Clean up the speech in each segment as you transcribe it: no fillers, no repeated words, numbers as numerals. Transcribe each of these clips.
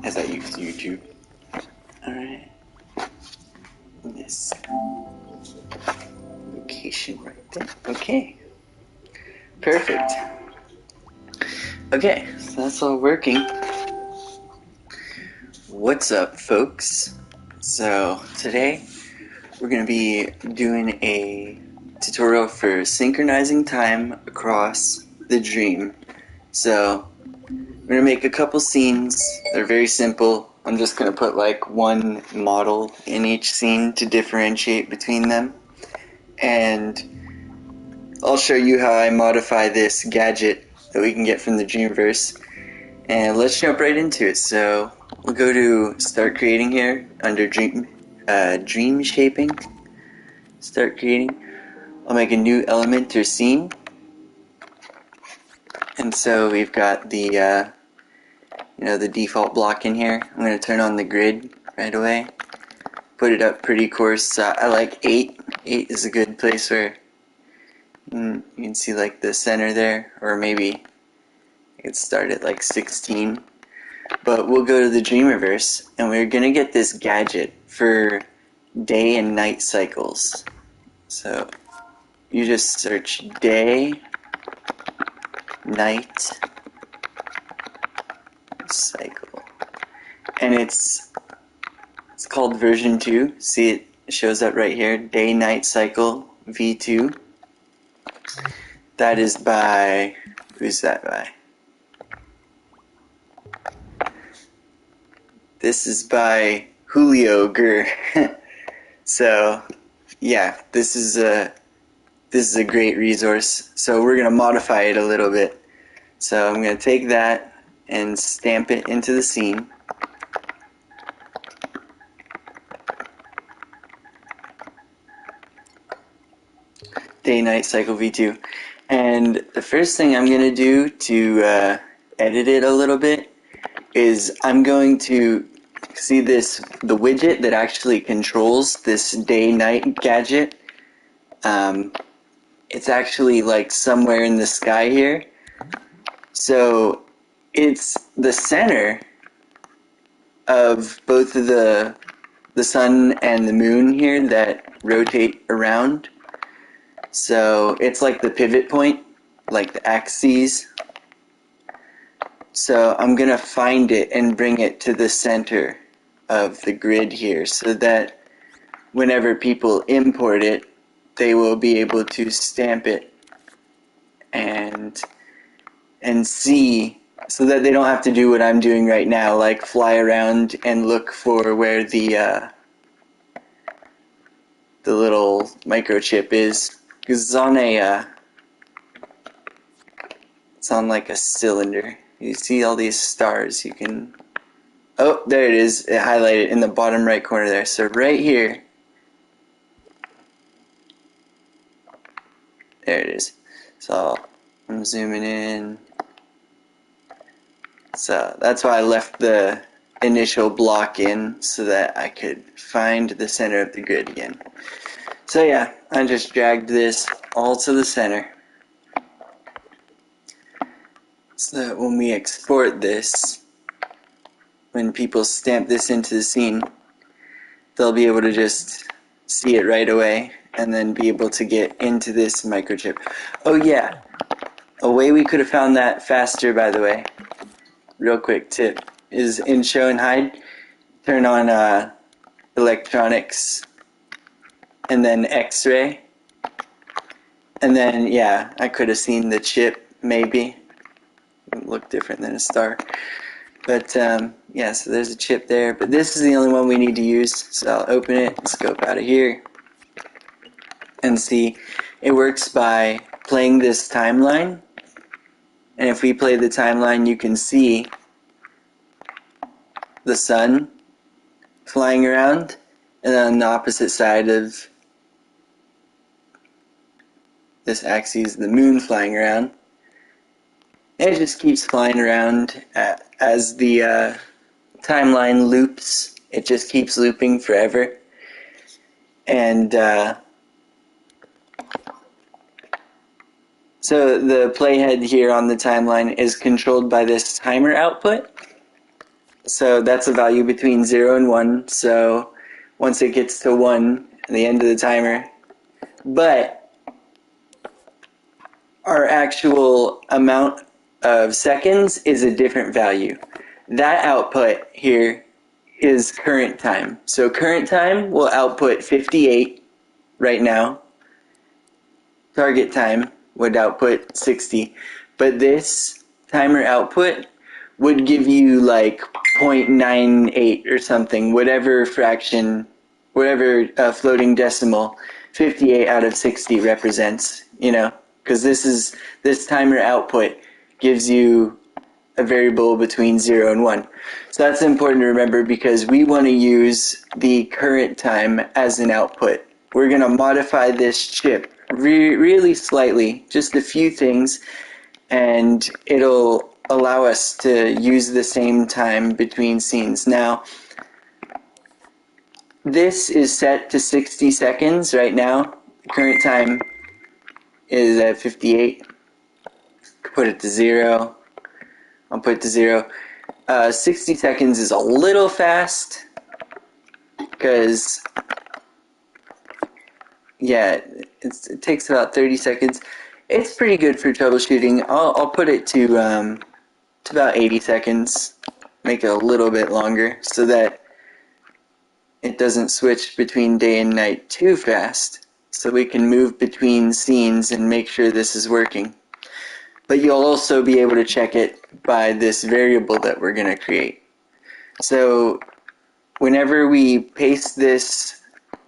as I use YouTube. Alright. This location right there. Okay. Perfect. Okay, so that's all working. What's up, folks? So today we're going to be doing a tutorial for synchronizing time across the dream. So we're going to make a couple scenes. They're very simple. I'm just going to put like one model in each scene to differentiate between them. And I'll show you how I modify this gadget that we can get from the Dreamverse. And let's jump right into it. So we'll go to start creating here under dream shaping. Start creating. I'll make a new element or scene. And so we've got the the default block in here. I'm going to turn on the grid right away. Put it up pretty coarse. I like 8. 8 is a good place where you can see like the center there, or maybe it start at like 16. But we'll go to the Dreamverse, and we're going to get this gadget for day and night cycles. So you just search day, night, cycle. And it's called version 2. See, it shows up right here, day night cycle v2. That is by, who's that by? This is by Julio Gur. So yeah, this is a great resource. So we're gonna modify it a little bit. So I'm gonna take that and stamp it into the scene. Day night cycle v2. And the first thing I'm gonna do to edit it a little bit is I'm going to see the widget that actually controls this day-night gadget. It's actually like somewhere in the sky here. So it's the center of both of the sun and the moon here that rotate around. So it's like the pivot point, like the axes. So I'm going to find it and bring it to the center of the grid here so that whenever people import it, they will be able to stamp it and see, so that they don't have to do what I'm doing right now, like fly around and look for where the little microchip is, because it's on like a cylinder. You see all these stars, you can... Oh, there it is. It highlighted in the bottom right corner there. So right here, there it is. So I'm zooming in. So that's why I left the initial block in, so that I could find the center of the grid again. So yeah, I just dragged this all to the center, so that when we export this, when people stamp this into the scene, they'll be able to just see it right away and then be able to get into this microchip. Oh yeah, a way we could have found that faster, by the way, real quick tip, is in show and hide, turn on electronics and then X-ray, and then yeah, I could have seen the chip maybe. It would look different than a star. But yeah, so there's a chip there, but this is the only one we need to use. So I'll open it, scope out of here, and see it works by playing this timeline. And if we play the timeline, you can see the sun flying around, and then on the opposite side of this axis, the moon flying around. And it just keeps flying around as the timeline loops. It just keeps looping forever. And so the playhead here on the timeline is controlled by this timer output. So that's a value between 0 and 1. So once it gets to 1 at the end of the timer, but our actual amount of seconds is a different value. That output here is current time. So current time will output 58 right now. Target time would output 60. But this timer output would give you like 0.98 or something, whatever fraction, whatever floating decimal 58 out of 60 represents, you know, because this timer output gives you a variable between 0 and 1. So that's important to remember because we want to use the current time as an output. We're going to modify this chip really slightly, just a few things, and it'll allow us to use the same time between scenes. Now, this is set to 60 seconds right now. The current time is at 58. Put it to 0. I'll put it to 0. 60 seconds is a little fast because, yeah, it takes about 30 seconds. It's pretty good for troubleshooting. I'll put it to about 80 seconds. Make it a little bit longer so that it doesn't switch between day and night too fast. So we can move between scenes and make sure this is working. But you'll also be able to check it by this variable that we're going to create. So whenever we paste this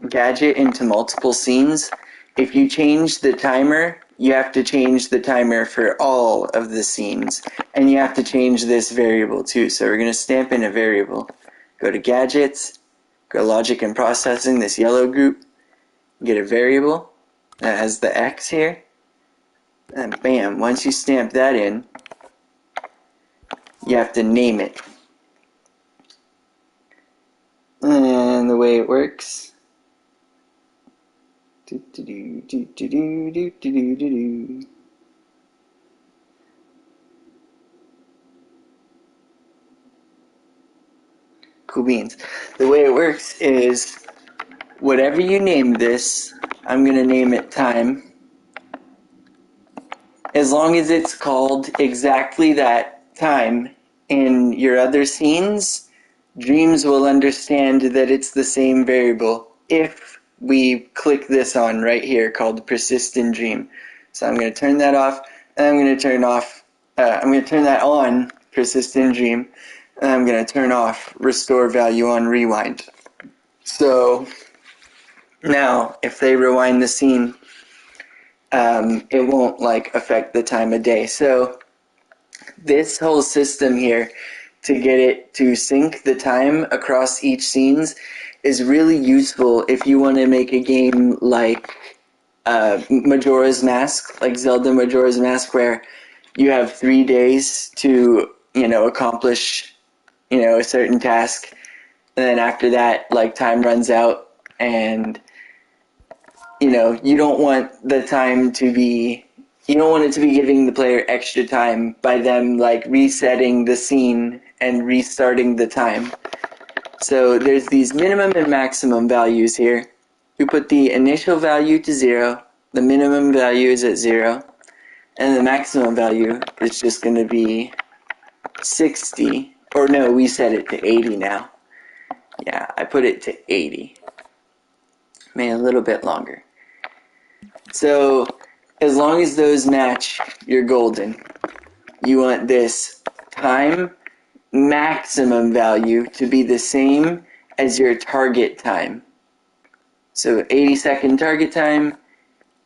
gadget into multiple scenes, if you change the timer, you have to change the timer for all of the scenes. And you have to change this variable too. So we're going to stamp in a variable. Go to Gadgets, go to Logic and Processing, this yellow group, get a variable that has the X here. And bam, once you stamp that in, you have to name it. And the way it works, cool beans. The way it works is whatever you name this, I'm going to name it time. As long as it's called exactly that time in your other scenes, Dreams will understand that it's the same variable if we click this on right here called persistent dream. So I'm going to turn that off, and I'm going to turn that on, persistent dream, and I'm going to turn off restore value on rewind. So now if they rewind the scene, it won't like affect the time of day. So this whole system here to get it to sync the time across each scenes is really useful if you want to make a game like Majora's Mask, like Zelda Majora's Mask, where you have 3 days to, accomplish, a certain task, and then after that, like, time runs out, and, you don't want the time to be, you don't want it to be giving the player extra time by them, like, resetting the scene and restarting the time. So there's these minimum and maximum values here. We put the initial value to 0, the minimum value is at 0, and the maximum value is just going to be 60. Or no, we set it to 80 now. Yeah, I put it to 80. Made it a little bit longer. So as long as those match, you're golden. You want this time maximum value to be the same as your target time. So 80-second target time,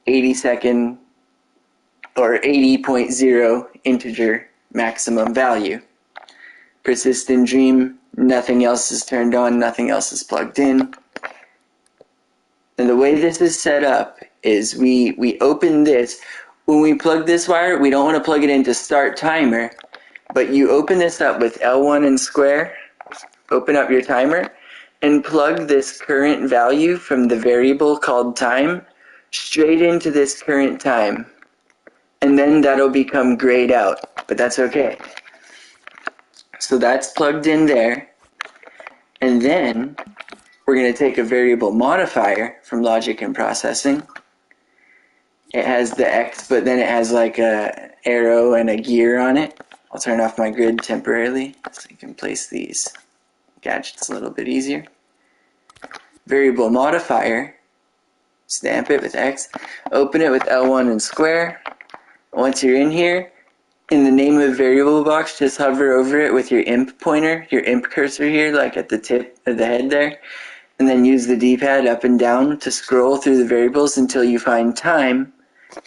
80-second or 80.0 integer maximum value. Persistent dream, nothing else is turned on, nothing else is plugged in. And the way this is set up is we open this. When we plug this wire, we don't want to plug it into start timer, but you open this up with L1 and square, open up your timer, and plug this current value from the variable called time straight into this current time. And then that'll become grayed out, but that's okay. So that's plugged in there. And then we're going to take a variable modifier from logic and processing. It has the X, but then it has like a arrow and a gear on it. I'll turn off my grid temporarily so you can place these gadgets a little bit easier. Variable modifier, stamp it with X, open it with L1 and square. Once you're in here, in the name of variable box, just hover over it with your imp pointer, your imp cursor here, like at the tip of the head there, and then use the D-pad up and down to scroll through the variables until you find time,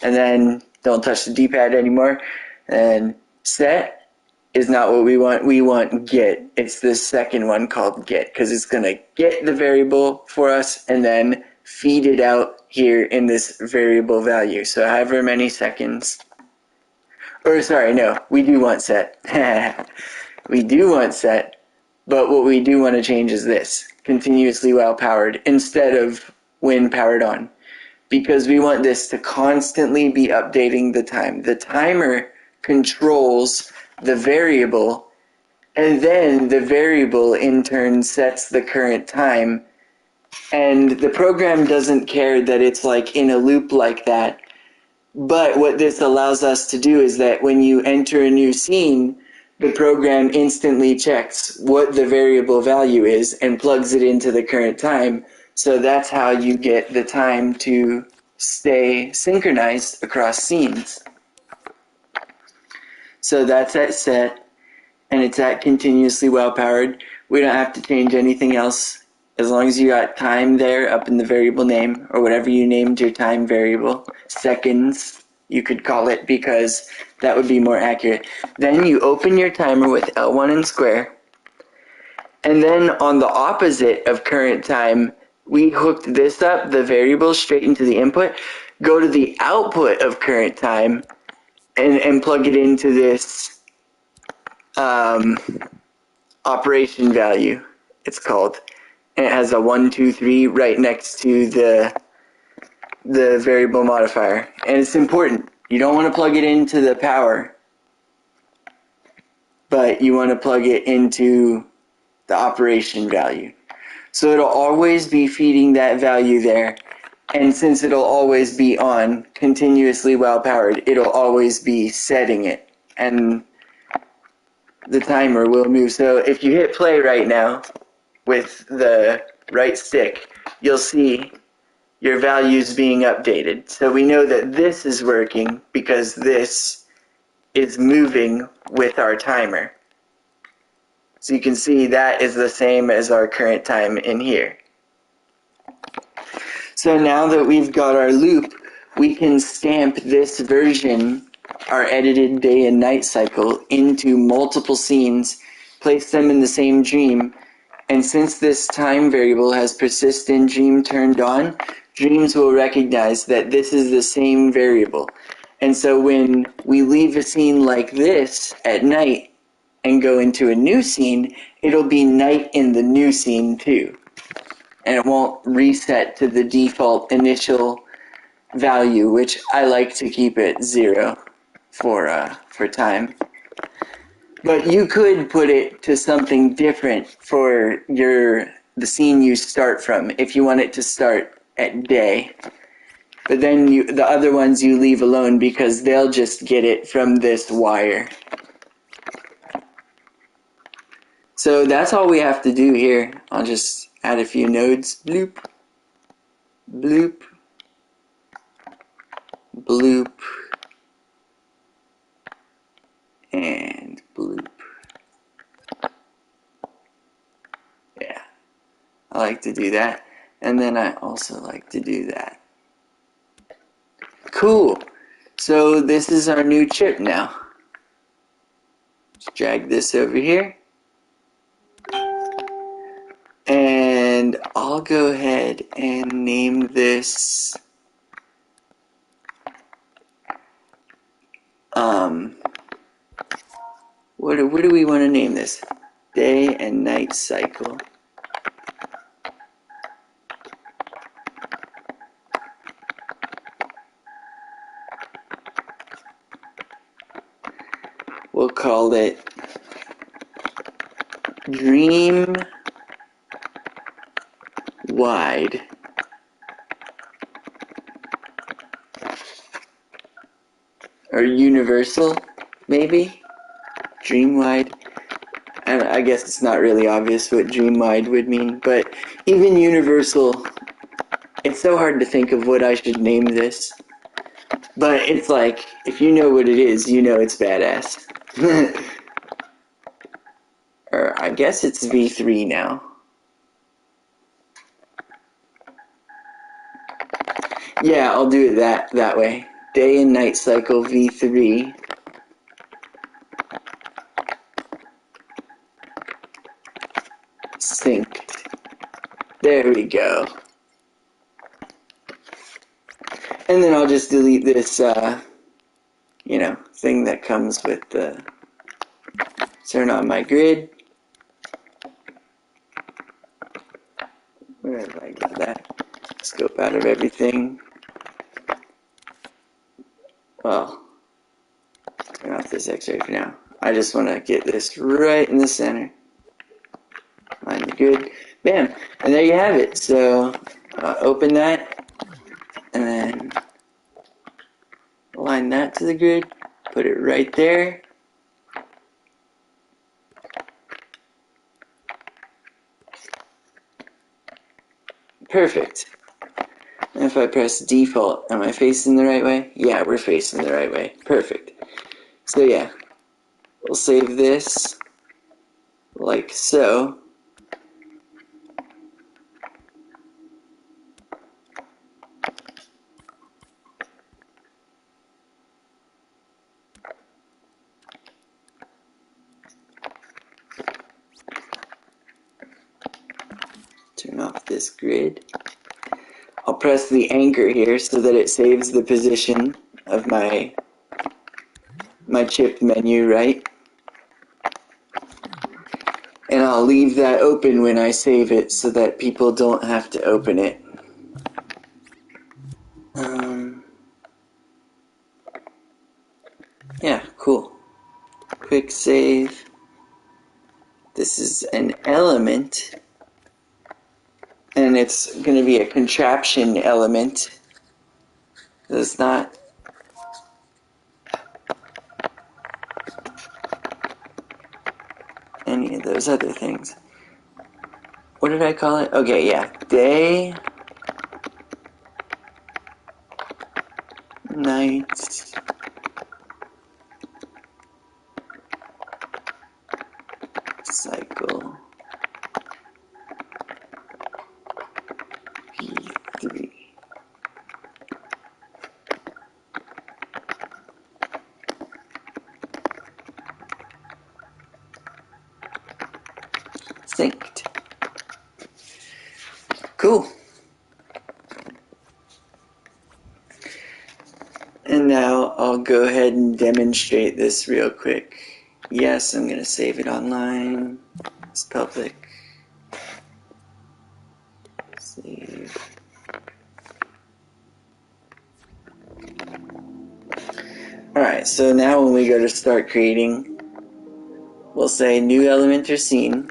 and then don't touch the D-pad anymore. And set is not what we want. We want get. It's the second one called get, because it's going to get the variable for us and then feed it out here in this variable value. So however many seconds. Or sorry, no, we do want set. We do want set, but what we do want to change is this, continuously while powered, instead of when powered on. Because we want this to constantly be updating the time. The timer controls the variable, and then the variable in turn sets the current time. And the program doesn't care that it's like in a loop like that. But what this allows us to do is that when you enter a new scene, the program instantly checks what the variable value is and plugs it into the current time. So that's how you get the time to stay synchronized across scenes. So that's at set, and it's at continuously well powered. We don't have to change anything else. As long as you got time there up in the variable name, or whatever you named your time variable, seconds, you could call it, because that would be more accurate. Then you open your timer with L1 and square, and then on the opposite of current time, we hooked this up, the variable, straight into the input. Go to the output of current time, and plug it into this operation value, it's called. And it has a 1, 2, 3 right next to the variable modifier. And it's important. You don't want to plug it into the power, but you want to plug it into the operation value. So it'll always be feeding that value there. And since it'll always be on, continuously while powered, it'll always be setting it. And the timer will move. So if you hit play right now with the right stick, you'll see your values being updated. So we know that this is working because this is moving with our timer. So you can see that is the same as our current time in here. So now that we've got our loop, we can stamp this version, our edited day and night cycle, into multiple scenes, place them in the same dream, and since this time variable has persist in dream turned on, dreams will recognize that this is the same variable. And so when we leave a scene like this at night and go into a new scene, it'll be night in the new scene too. And it won't reset to the default initial value, which I like to keep at 0 for time. But you could put it to something different for the scene you start from, if you want it to start at day. But then the other ones you leave alone because they'll just get it from this wire. So that's all we have to do here. I'll just add a few nodes. Bloop, bloop, bloop, and bloop. Yeah, I like to do that. And then I also like to do that. Cool. So this is our new chip now. Just drag this over here. And I'll go ahead and name this what do we want to name this? Day and night cycle. We'll call it dream wide. Or universal, maybe? Dream wide. And I guess it's not really obvious what dream wide would mean, but even universal, it's so hard to think of what I should name this. But it's like, if you know what it is, you know it's badass. Or I guess it's V3 now. Yeah, I'll do it that way. Day and night cycle V3. Synced. There we go. And then I'll just delete this, thing that comes with the turn on my grid. Where did I get that? Scope out of everything. Well, turn off this X-ray for now. I just want to get this right in the center. Line the grid. Bam! And there you have it. So, open that. And then align that to the grid. Put it right there. Perfect. And if I press default, am I facing the right way? Yeah, we're facing the right way. Perfect. So yeah, we'll save this like so. Turn off this grid. I'll press the anchor here so that it saves the position of my chip menu, right? And I'll leave that open when I save it so that people don't have to open it. Yeah, cool. Quick save. This is an element. And it's going to be a contraption element. It's not any of those other things. What did I call it? Okay, yeah. Day, night, cycle, V3. Synced. Cool. And now I'll go ahead and demonstrate this real quick. Yes, I'm going to save it online. It's public. Save. Alright, so now when we go to start creating, we'll say new element or scene.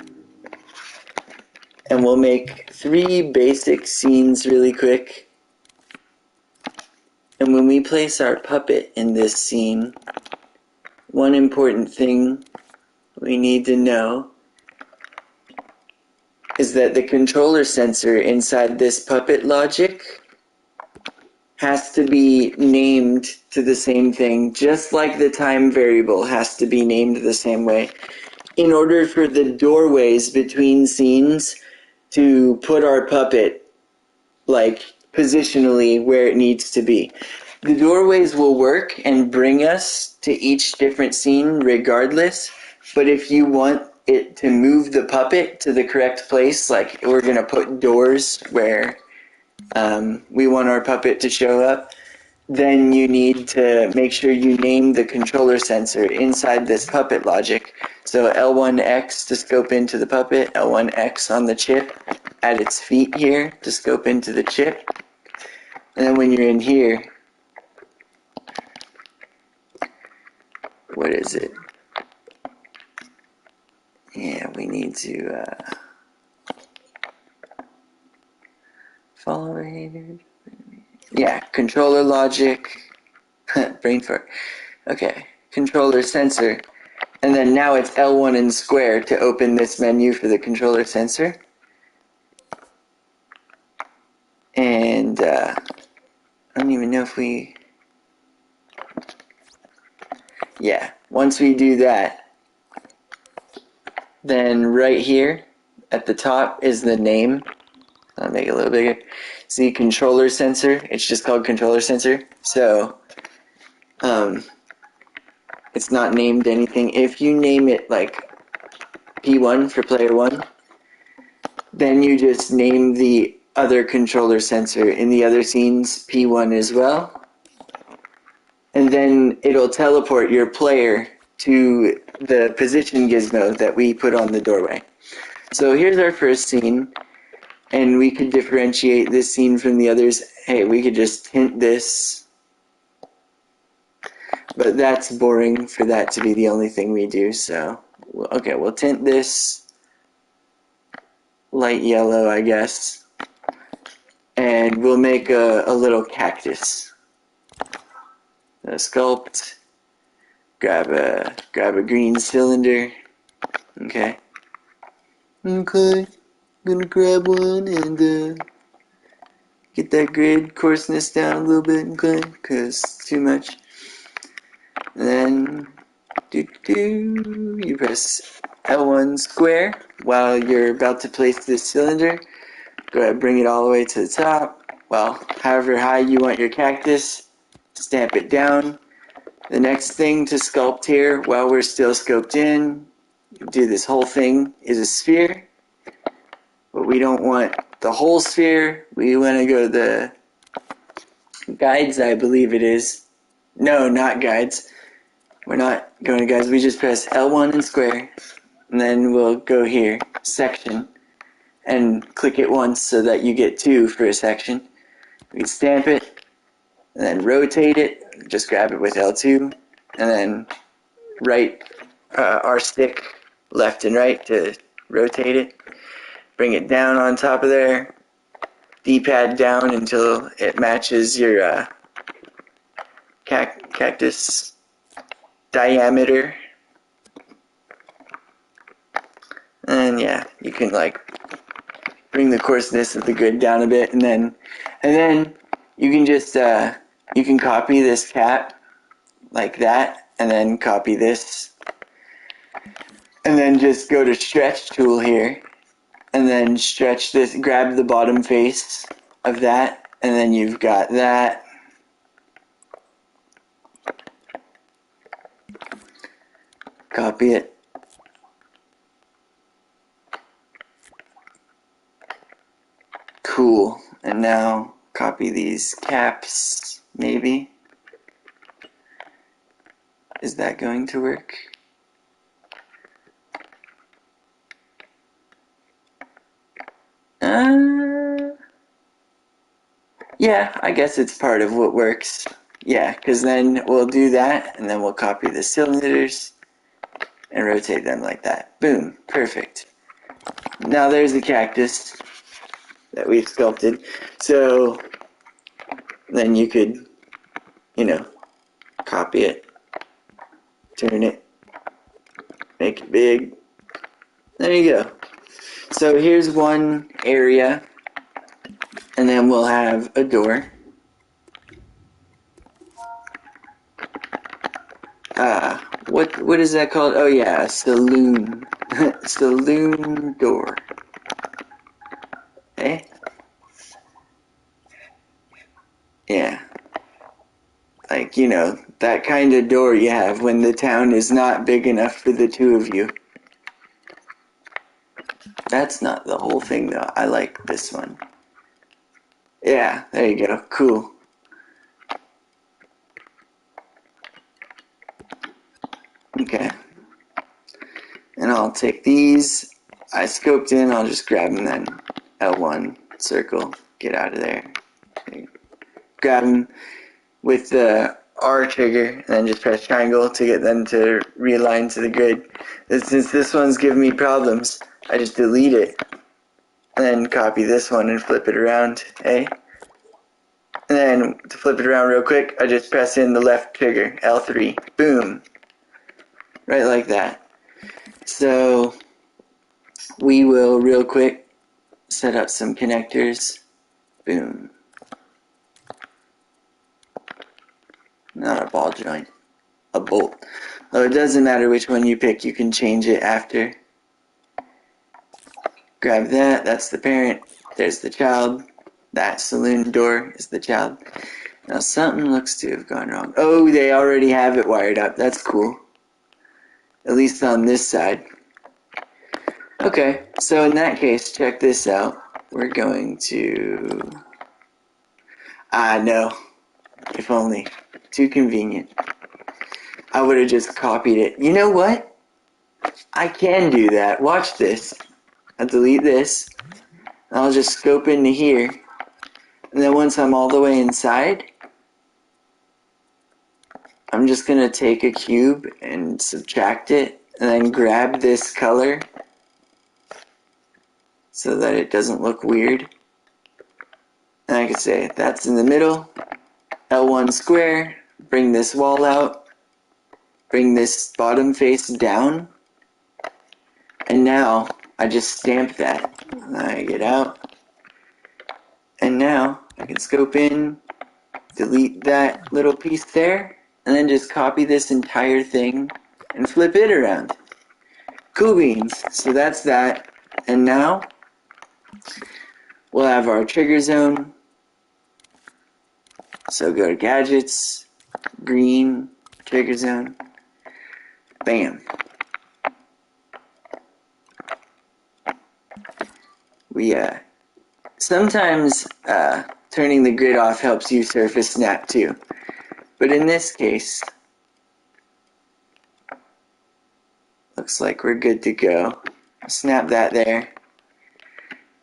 And we'll make 3 basic scenes really quick. And when we place our puppet in this scene, one important thing we need to know is that the controller sensor inside this puppet logic has to be named to the same thing, just like the time variable has to be named the same way, in order for the doorways between scenes to put our puppet, like, positionally where it needs to be. The doorways will work and bring us to each different scene regardless, but if you want it to move the puppet to the correct place, like we're going to put doors where we want our puppet to show up, then you need to make sure you name the controller sensor inside this puppet logic. So L1X to scope into the puppet, L1X on the chip, at its feet here to scope into the chip. And then when you're in here, what is it? Yeah, we need to follow here. Yeah, controller logic. Brain fart. Okay, controller sensor. And then now it's L1 and square to open this menu for the controller sensor. And I don't even know if we... Yeah, once we do that, then right here at the top is the name. I'll make it a little bigger. See, controller sensor. It's just called controller sensor. So, it's not named anything. If you name it like P1 for player 1, then you just name the other controller sensor in the other scenes P1 as well. And then it'll teleport your player to the position gizmo that we put on the doorway. So here's our first scene, and we could differentiate this scene from the others. Hey, we could just tint this, but that's boring for that to be the only thing we do. So, okay, we'll tint this light yellow, I guess, and we'll make a little cactus. Sculpt. Grab a green cylinder. Okay. Okay. Gonna grab one and get that grid coarseness down a little bit, okay? Cause too much. And then you press L1 square while you're about to place this cylinder. Go ahead, bring it all the way to the top. Well, however high you want your cactus, stamp it down. The next thing to sculpt here, while we're still scoped in, do this whole thing, is a sphere. But we don't want the whole sphere. We want to go to the guides, I believe it is. No, not guides. We're not going to guides. We just press L1 and square. And then we'll go here, section. And click it once so that you get 2 for a section. We stamp it. And then rotate it. Just grab it with L2. And then right our stick left and right to rotate it. Bring it down on top of there. D-pad down until it matches your cactus diameter. And yeah, you can like bring the coarseness of the grid down a bit, and then you can just you can copy this cap like that, and then copy this, and then just go to stretch tool here, and then stretch this, grab the bottom face of that, and then you've got that. Copy it. Cool. And now copy these caps, maybe. Is that going to work? Yeah, I guess it's part of what works. Yeah, because then we'll do that, and then we'll copy the cylinders and rotate them like that. Boom, perfect. Now there's the cactus that we've sculpted. So then you could, copy it, turn it, make it big. There you go. So here's one area, and then we'll have a door. What is that called? Oh yeah, a saloon. Saloon door. Eh? Yeah. Like, that kind of door you have when the town is not big enough for the 2 of you. That's not the whole thing though. I like this one. Yeah, there you go. Cool. Okay. And I'll take these. I scoped in. I'll just grab them then. L1, circle, get out of there. Grab them with the R trigger, and then just press triangle to get them to realign to the grid. And since this one's giving me problems, I just delete it, and then copy this one and flip it around, and then to flip it around real quick, I just press in the left trigger, L3, boom, right like that. So we will real quick set up some connectors, boom. Not a ball joint, a bolt. Oh, it doesn't matter which one you pick, you can change it after. Grab that, that's the parent, there's the child. That saloon door is the child. Now something looks to have gone wrong. Oh, they already have it wired up, that's cool. At least on this side. Okay, so in that case, check this out. We're going to... no. If only. Too convenient. I would have just copied it. You know what? I can do that. Watch this. I'll delete this. I'll just scope into here. And then once I'm all the way inside, I'm just going to take a cube and subtract it. And then grab this color so that it doesn't look weird. And I could say that's in the middle. L1 square. Bring this wall out. Bring this bottom face down. And now I just stamp that. And I get out. And now I can scope in, delete that little piece there, and then just copy this entire thing and flip it around. Cool beans. So that's that. And now we'll have our trigger zone. So go to gadgets, green, trigger zone. Bam. We sometimes turning the grid off helps you surface snap too. But in this case, looks like we're good to go. Snap that there.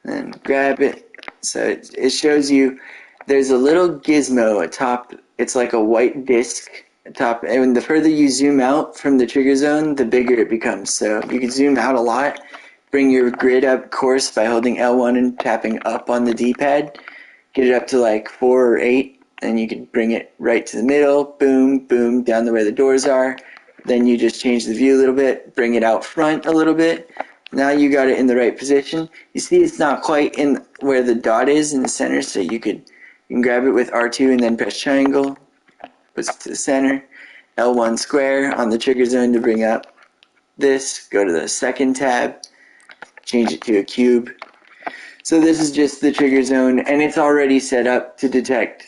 Then grab it. So it shows you there's a little gizmo atop. It's like a white disc atop. And the further you zoom out from the trigger zone, the bigger it becomes. So you can zoom out a lot. Bring your grid up course by holding L1 and tapping up on the D-pad. Get it up to like 4 or 8. And you can bring it right to the middle. Boom, boom, down the way the doors are. Then you just change the view a little bit. Bring it out front a little bit. Now you got it in the right position. You see it's not quite in where the dot is in the center, so you can grab it with R2 and then press triangle. Puts it to the center. L1 square on the trigger zone to bring up this. Go to the second tab. Change it to a cube. So this is just the trigger zone, and it's already set up to detect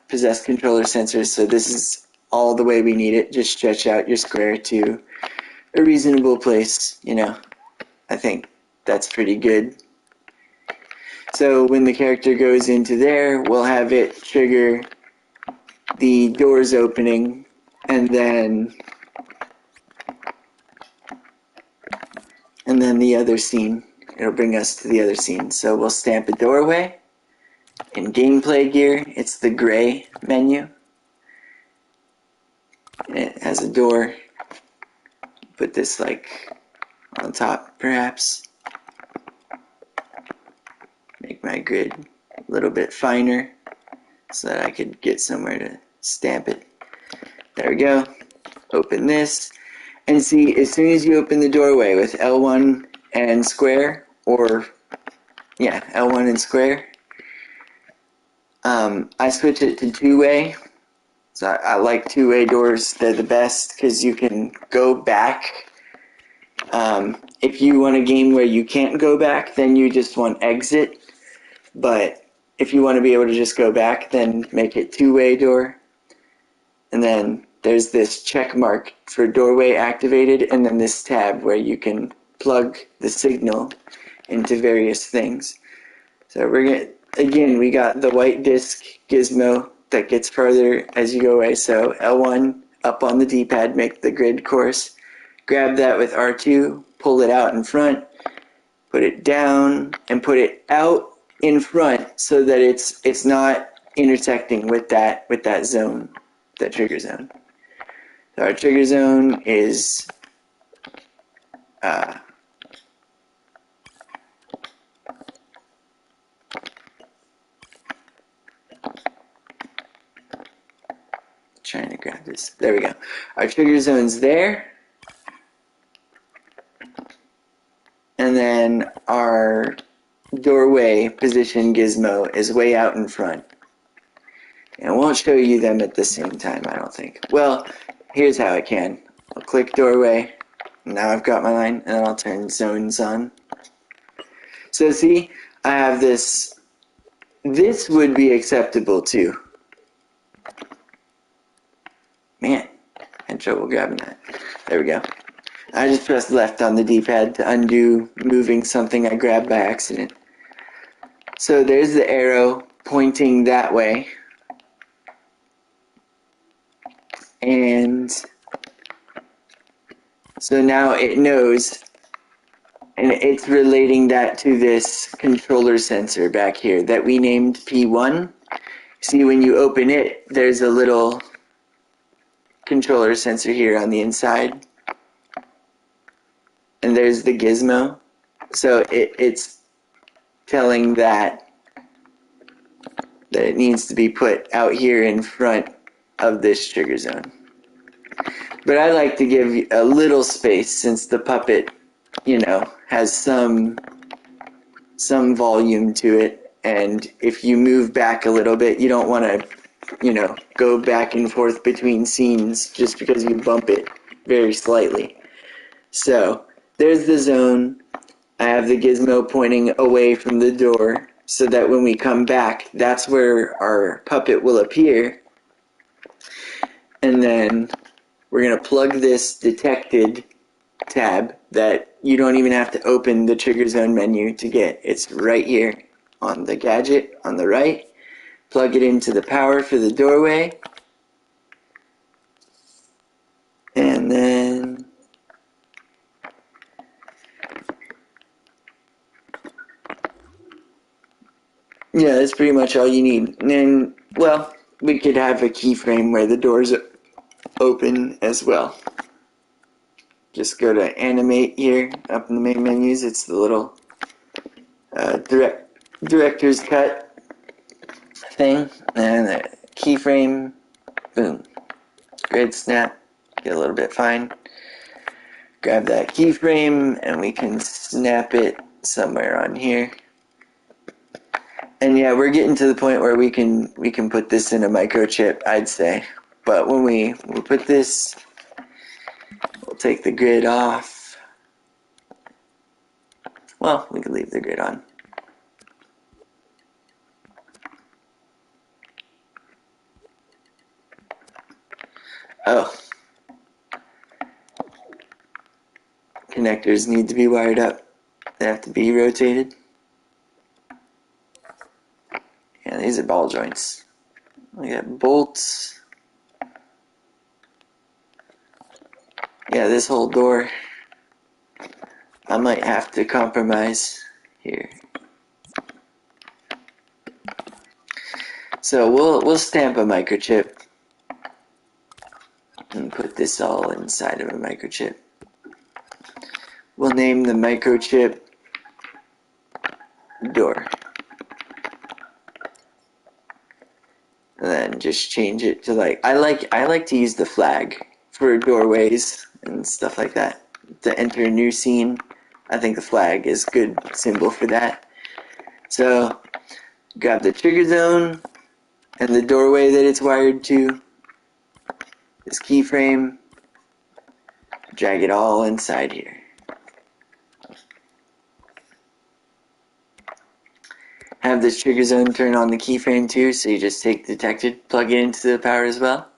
possessed controller sensors, so this is all the way we need it. Just stretch out your square to a reasonable place, you know. I think that's pretty good. So when the character goes into there, we'll have it trigger the doors opening, and then the other scene. It'll bring us to the other scene. So we'll stamp a doorway. In gameplay gear, it's the gray menu. And it has a door. Put this like on top, perhaps. Make my grid a little bit finer so that I could get somewhere to stamp it. There we go. Open this. And see, as soon as you open the doorway with L1 and square, or yeah, L1 and square, I switch it to two-way. So I like two-way doors. They're the best because you can go back. If you want a game where you can't go back, then you just want exit. But if you want to be able to just go back, then make it two-way door. And then there's this check mark for doorway activated, and then this tab where you can plug the signal into various things. So we're gonna, again, we got the white disc gizmo that gets farther as you go away. So L1 up on the D-pad, make the grid course. Grab that with R2, pull it out in front, put it down, and put it out in front so that it's not intersecting with that zone. the trigger zone. So our trigger zone is trying to grab this. There we go. Our trigger zone's there. And then our doorway position gizmo is way out in front. And I won't show you them at the same time, I don't think. Well, here's how I can. I'll click doorway. Now I've got my line, and then I'll turn zones on. So see, I have this. This would be acceptable too. Man, I had trouble grabbing that. There we go. I just pressed left on the D-pad to undo moving something I grabbed by accident. So there's the arrow pointing that way. And so now it knows, and it's relating that to this controller sensor back here that we named P1. See, when you open it, there's a little controller sensor here on the inside. And there's the gizmo. So it's telling that it needs to be put out here in front of this trigger zone. But I like to give a little space since the puppet, you know, has some volume to it. And if you move back a little bit, you don't want to, you know, go back and forth between scenes just because you bump it very slightly. So there's the zone. I have the gizmo pointing away from the door so that when we come back, that's where our puppet will appear. And then we're going to plug this detected tab that you don't even have to open the trigger zone menu to get. It's right here on the gadget on the right. Plug it into the power for the doorway. And then yeah, that's pretty much all you need. And then, well, we could have a keyframe where the doors open as well. Just go to animate here up in the main menus. It's the little director's cut thing, and the keyframe, boom, grid snap, get a little bit fine. Grab that keyframe, and we can snap it somewhere on here. And yeah, we're getting to the point where we can put this in a microchip, I'd say. But when we put this, we'll take the grid off. Well, we can leave the grid on. Oh. Connectors need to be wired up. They have to be rotated. Yeah, these are ball joints. We got bolts. Yeah, this whole door, I might have to compromise here. So we'll stamp a microchip and put this all inside of a microchip. We'll name the microchip door. And then just change it to like I like to use the flag for doorways and stuff like that. To enter a new scene, I think the flag is a good symbol for that. So grab the trigger zone and the doorway that it's wired to, this keyframe, drag it all inside here. Have this trigger zone turn on the keyframe too, so you just take detected, plug it into the power as well.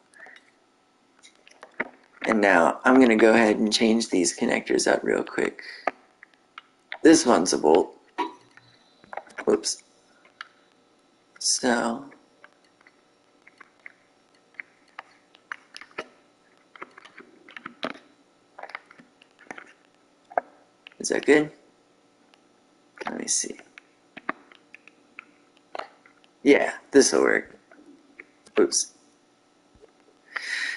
And now I'm going to go ahead and change these connectors up real quick. This one's a bolt. Whoops. So is that good? Let me see. Yeah, this will work. Oops.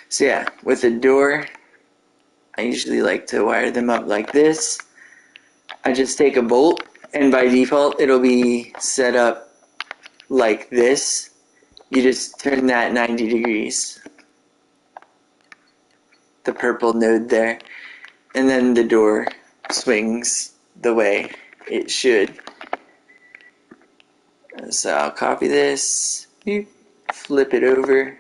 So yeah, with a door, I usually like to wire them up like this. I just take a bolt, and by default it'll be set up like this. You just turn that 90 degrees, the purple node there, and then the door swings the way it should. So I'll copy this, flip it over,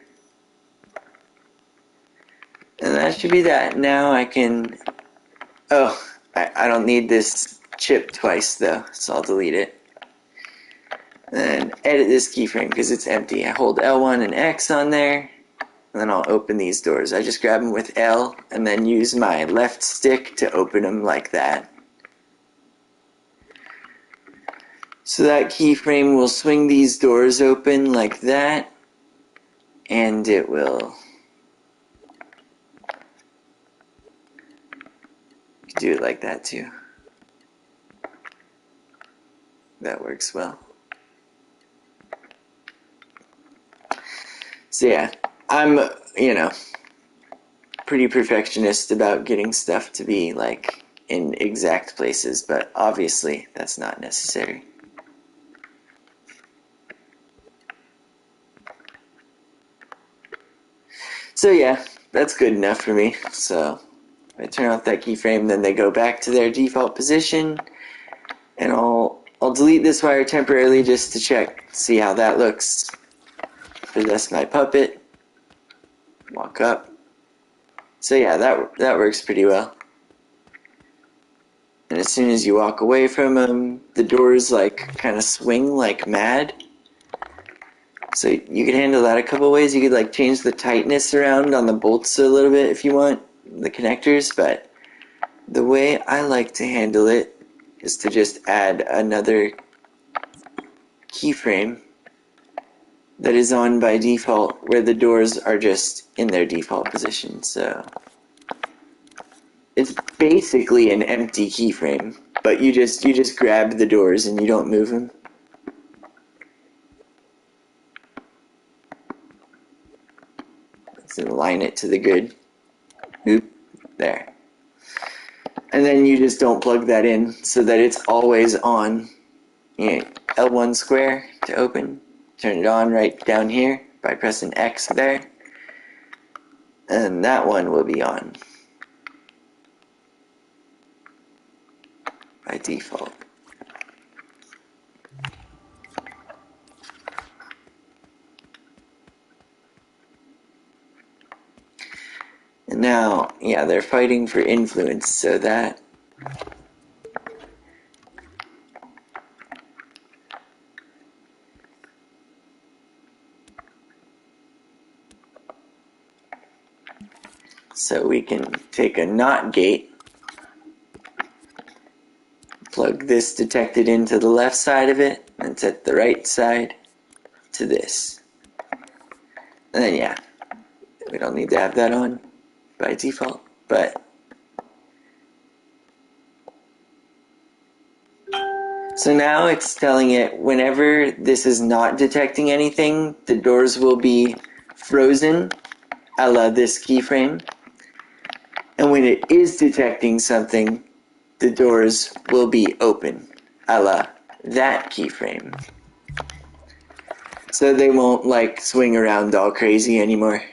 and that should be that. Now I can, I don't need this chip twice though, so I'll delete it. And then edit this keyframe because it's empty. I hold L1 and X on there, and then I'll open these doors. I just grab them with L and then use my left stick to open them like that. So that keyframe will swing these doors open like that, and it will do it like that too. That works well. So yeah, I'm, pretty perfectionist about getting stuff to be like in exact places, but obviously that's not necessary. So yeah, that's good enough for me. So if I turn off that keyframe, then they go back to their default position, and I'll delete this wire temporarily just to check, see how that looks. Possess my puppet. Walk up. So yeah, that works pretty well. And as soon as you walk away from them, the doors like kind of swing like mad. So you could handle that a couple ways. You could like change the tightness around on the bolts a little bit if you want, the connectors, but the way I like to handle it is to just add another keyframe that is on by default where the doors are just in their default position. So it's basically an empty keyframe, but you just grab the doors and you don't move them. So align it to the grid. Oop, there. And then you just don't plug that in so that it's always on. L1 square to open. Turn it on right down here by pressing X there. And that one will be on by default. And now, yeah, they're fighting for influence, so that so we can take a NOT gate, plug this detected into the left side of it, and set the right side to this. And then yeah, we don't need to have that on by default, but so now it's telling it whenever this is not detecting anything, the doors will be frozen, a la this keyframe. And when it is detecting something, the doors will be open, a la that keyframe. So they won't like swing around all crazy anymore.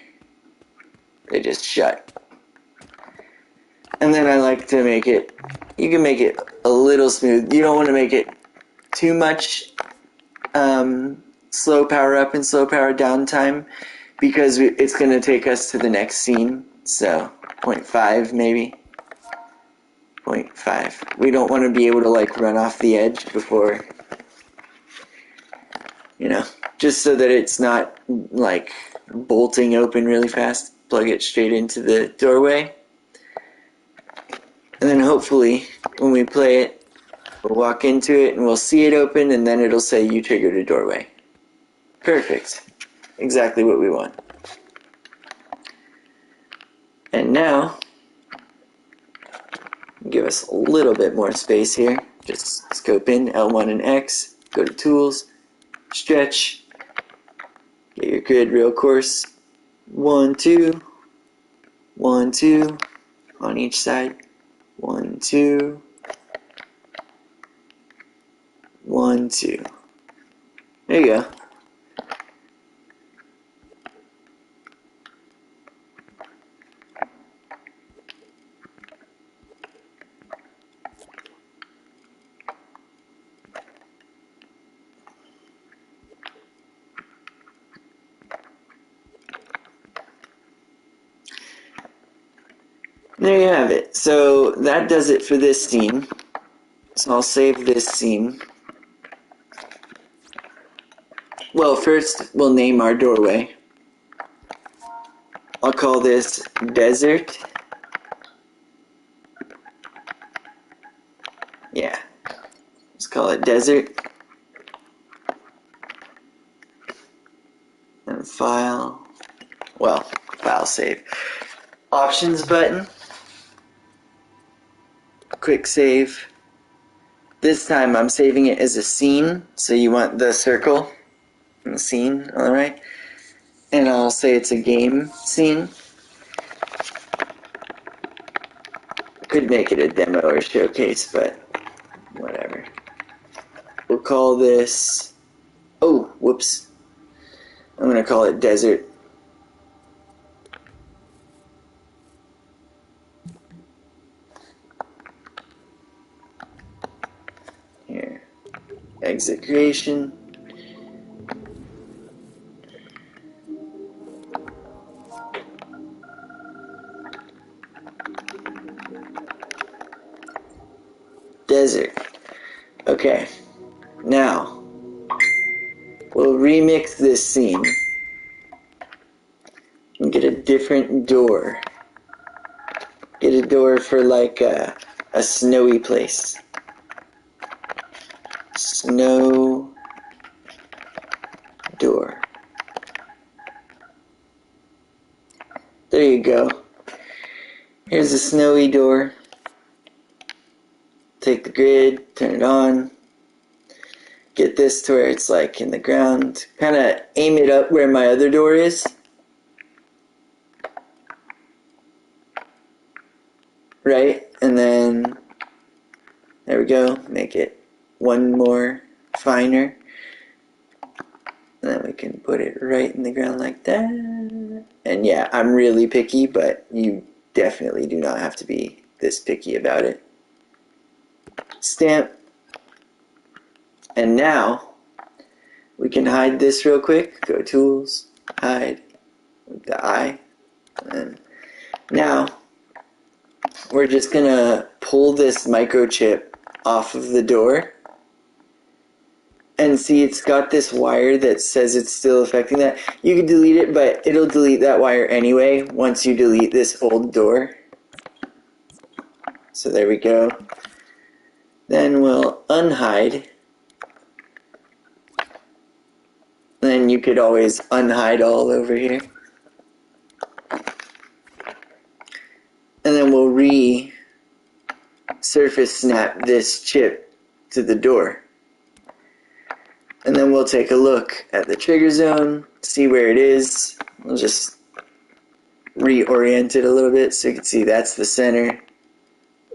They just shut. And then I like to make it, you can make it a little smooth. You don't want to make it too much slow power up and slow power down time because it's going to take us to the next scene. So 0.5 maybe. 0.5. We don't want to be able to like run off the edge before, just so that it's not like bolting open really fast. Plug it straight into the doorway. And then hopefully when we play it, we'll walk into it and we'll see it open and then it'll say you triggered a doorway. Perfect. Exactly what we want. And now, give us a little bit more space here. Just scope in L1 and X, go to Tools, Stretch, get your grid real coarse. 1, 2, 1, 2 on each side. 1, 2. 1, 2. There you go. There you have it. So that does it for this scene. So I'll save this scene. Well, first we'll name our doorway. I'll call this Desert. Yeah, let's call it Desert. And file. Well, file save. Options button. Quick save. This time I'm saving it as a scene, so you want the circle and the scene, alright? And I'll say it's a game scene. Could make it a demo or showcase, but whatever. We'll call this... Oh, whoops. I'm going to call it Desert. Here. Exit creation. Desert. Okay. Now, we'll remix this scene and get a different door. Get a door for like a snowy place. Snow door. There you go. Here's a snowy door. Take the grid, turn it on. Get this to where it's like in the ground. Kind of aim it up where my other door is. Right? And then, there we go. Make it one more finer. And then we can put it right in the ground like that. And yeah, I'm really picky, but you definitely do not have to be this picky about it. Stamp. And now, we can hide this real quick. Go Tools, Hide, with the eye. And now, we're just going to pull this microchip off of the door. And see, it's got this wire that says it's still affecting that. You can delete it, but it'll delete that wire anyway once you delete this old door. So there we go. Then we'll unhide. Then you could always unhide all over here. And then we'll surface snap this chip to the door. And then we'll take a look at the trigger zone, see where it is. We'll just reorient it a little bit so you can see that's the center.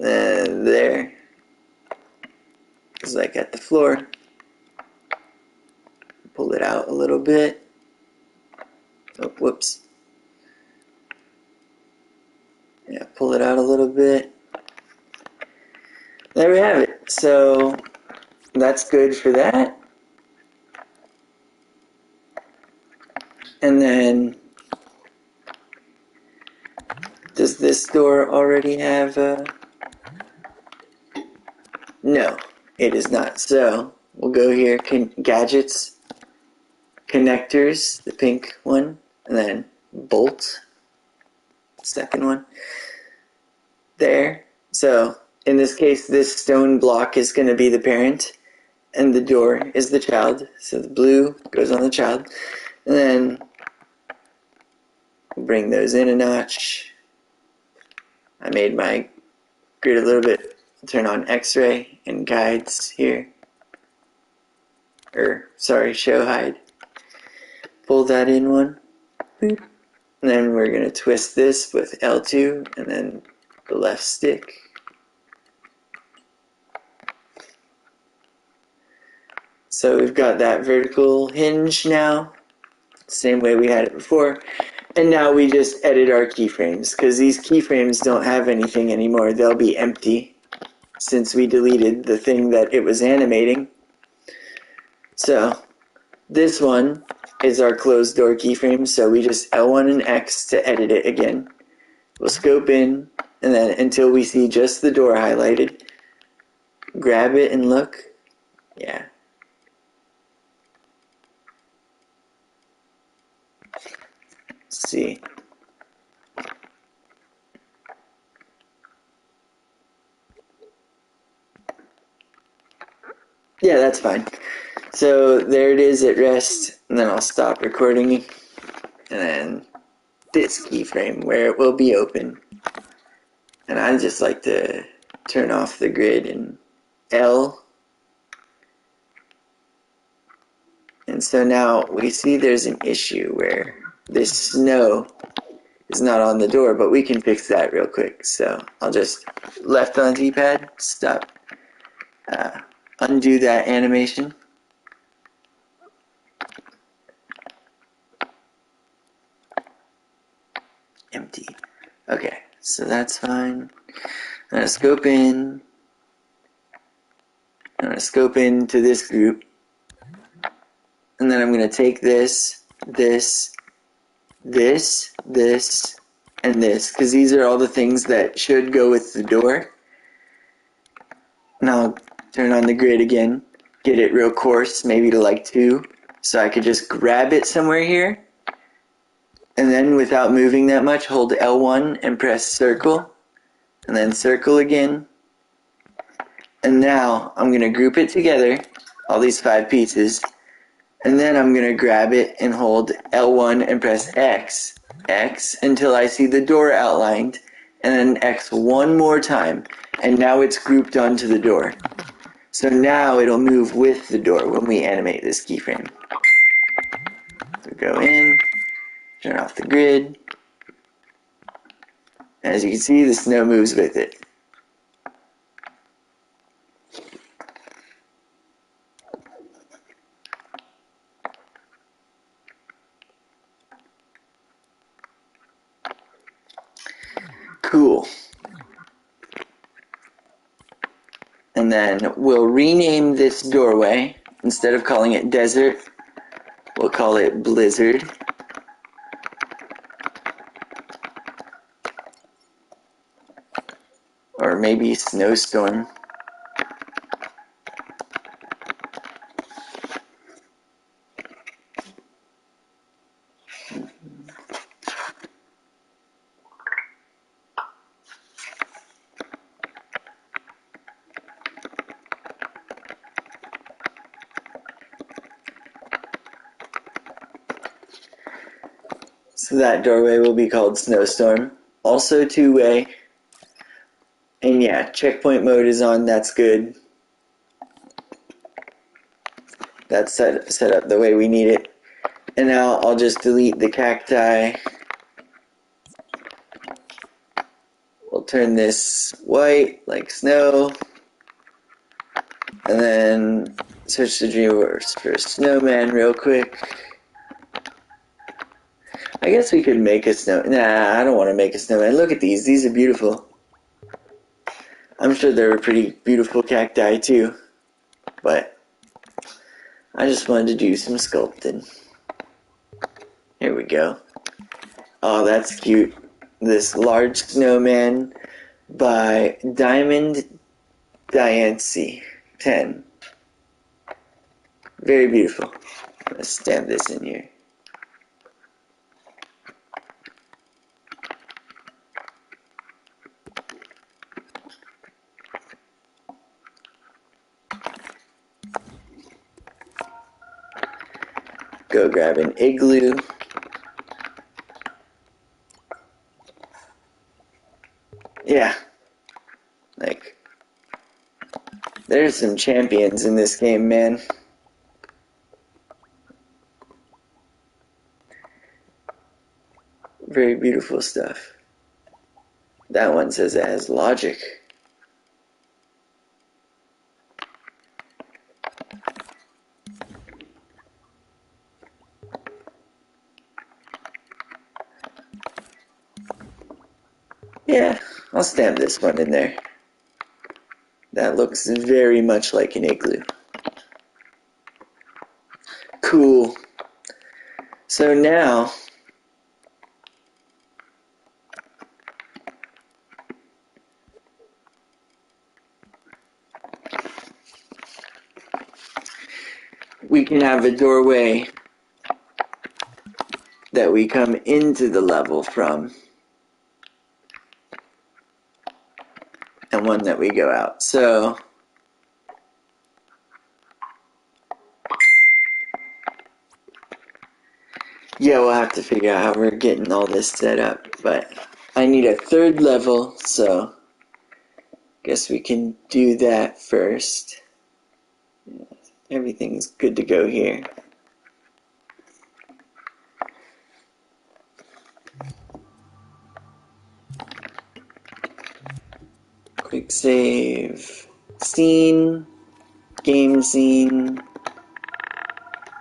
And there. It's like at the floor. Pull it out a little bit. Oh, whoops. Yeah, pull it out a little bit. There we have it. So that's good for that. And then, does this door already have a... No, it is not. So, we'll go here, Gadgets, Connectors, the pink one, and then Bolt, second one. There. So, in this case, this stone block is going to be the parent, and the door is the child. So the blue goes on the child. And then bring those in a notch. I made my grid a little bit. Turn on X-ray and guides here. Show hide. Pull that in one. Boop. And then we're going to twist this with L2 and then the left stick. So we've got that vertical hinge now, same way we had it before. And now we just edit our keyframes, because these keyframes don't have anything anymore. They'll be empty since we deleted the thing that it was animating. So this one is our closed door keyframe, so we just L1 and X to edit it again. We'll scope in, and then until we see just the door highlighted, grab it and look. Yeah. Let's see. Yeah, that's fine. So there it is at rest, and then I'll stop recording, and then this keyframe where it will be open. And I just like to turn off the grid and L. And so now we see there's an issue where this snow is not on the door, but we can fix that real quick. So I'll just left on D-pad, stop, undo that animation. Empty. Okay, so that's fine. I'm going to scope in. I'm going to scope into this group. And then I'm going to take this, this, this, this, and this, because these are all the things that should go with the door. And I'll turn on the grid again, get it real coarse, maybe to like 2, so I could just grab it somewhere here. And then without moving that much, hold L1 and press circle, and then circle again. And now I'm going to group it together, all these 5 pieces, and then I'm going to grab it and hold L1 and press X, X, until I see the door outlined, and then X one more time, and now it's grouped onto the door. So now it'll move with the door when we animate this keyframe. So go in, turn off the grid. As you can see, the snow moves with it. Cool. And then we'll rename this doorway. Instead of calling it desert, we'll call it blizzard. Or maybe snowstorm. So that doorway will be called snowstorm. Also 2-way. And yeah, checkpoint mode is on, that's good. That's set up the way we need it. And now I'll just delete the cacti. We'll turn this white, like snow. And then search the Dreamverse for Snowman real quick. I guess we could make a snow. Nah, I don't want to make a snowman. Look at these. These are beautiful. I'm sure they're pretty beautiful cacti too. But I just wanted to do some sculpting. Here we go. Oh, that's cute. This large snowman by Diamond Diancy 10. Very beautiful. Let's stamp this in here. Go grab an igloo. Yeah. Like, there's some champions in this game, man. very beautiful stuff. That one says it has logic. Yeah, I'll stamp this one in there. That looks very much like an igloo. Cool. So now, we can have a doorway that we come into the level from, and one that we go out. So yeah, we'll have to figure out how we're getting all this set up, but I need a third level, so guess we can do that first. Everything's good to go here. Quick save. Scene. Game scene.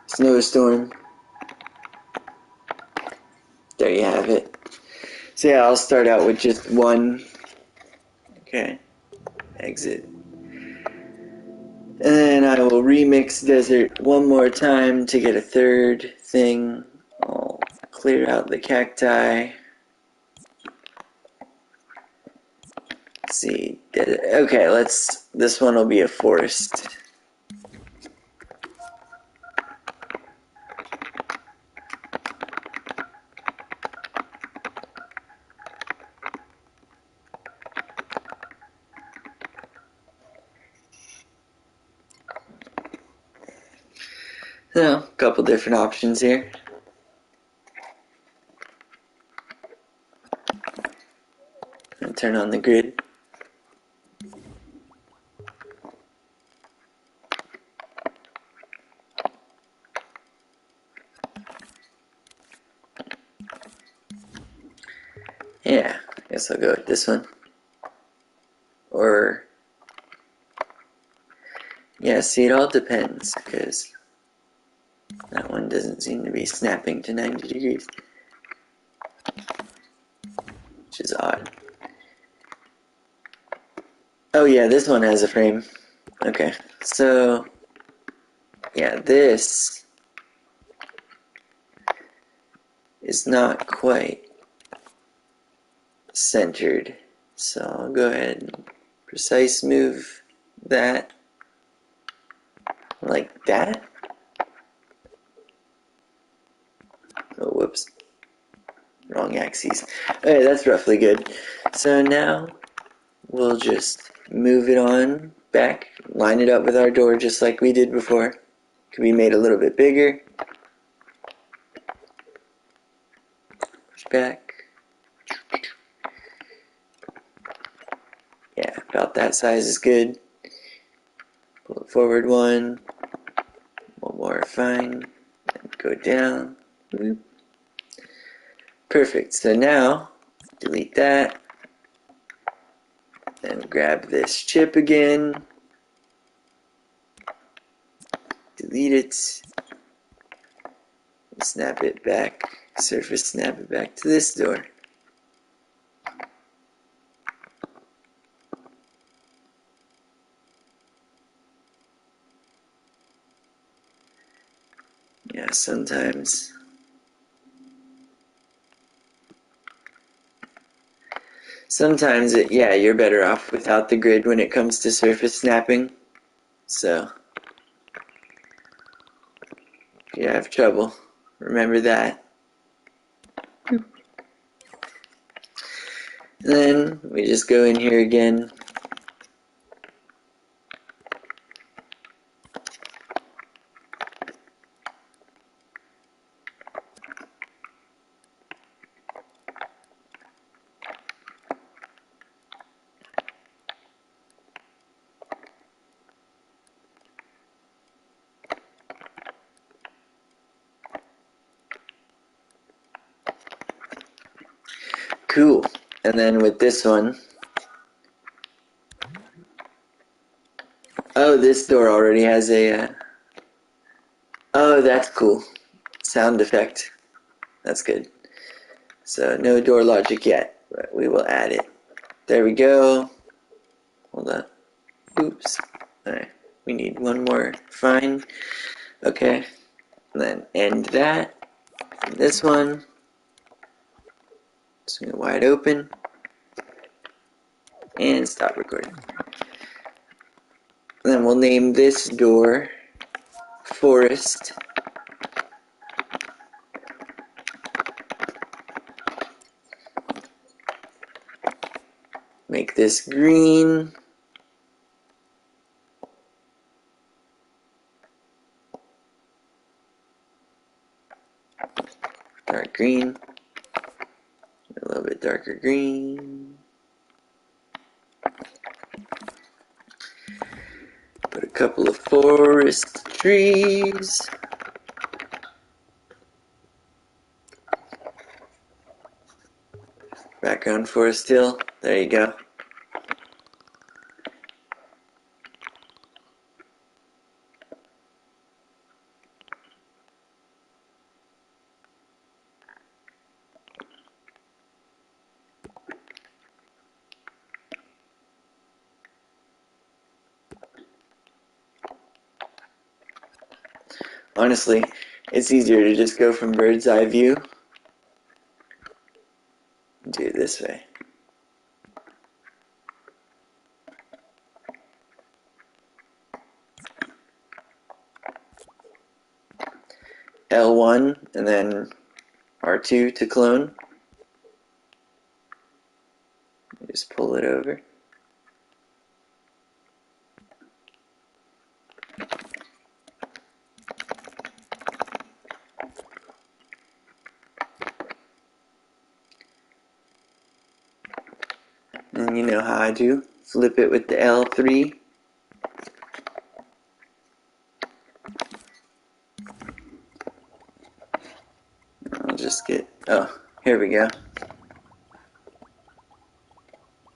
Snowstorm. There you have it. So yeah, I'll start out with just one. Okay. Exit. And then I will remix desert one more time to get a third thing. I'll clear out the cacti. Let's see. Okay, this one will be a forest. So, a couple different options here. And turn on the grid. Yeah, I guess I'll go with this one. Or, yeah, see, it all depends, because that one doesn't seem to be snapping to 90 degrees. Which is odd. Oh yeah, this one has a frame. Okay, so, yeah, this is not quite centered. So I'll go ahead and precise move that like that. Oh, whoops. Wrong axis. Okay, that's roughly good. So now we'll just move it on back, line it up with our door just like we did before. Could be made a little bit bigger. Push back. Yeah, about that size is good. Pull it forward one more, fine. And go down. Perfect. So now, delete that. Then grab this chip again. Delete it. Snap it back. Surface snap it back to this door. Yeah, sometimes you're better off without the grid when it comes to surface snapping. So if you have trouble, remember that. And then we just go in here again. Cool. And then with this one, oh, this door already has a, oh, that's cool. Sound effect. That's good. So no door logic yet, but we will add it. There we go. Hold on. Oops. Alright, we need one more. Fine. Okay. And then end that. And this one. Swing it wide open. And stop recording. And then we'll name this door Forest. Make this green. Dark green. A little bit darker green. Put a couple of forest trees. Background forest hill. There you go. Honestly, it's easier to just go from bird's eye view. Do it this way. L1 and then R2 to clone. Just pull it over. And you know how I do. Flip it with the L3. I'll just get, oh, here we go.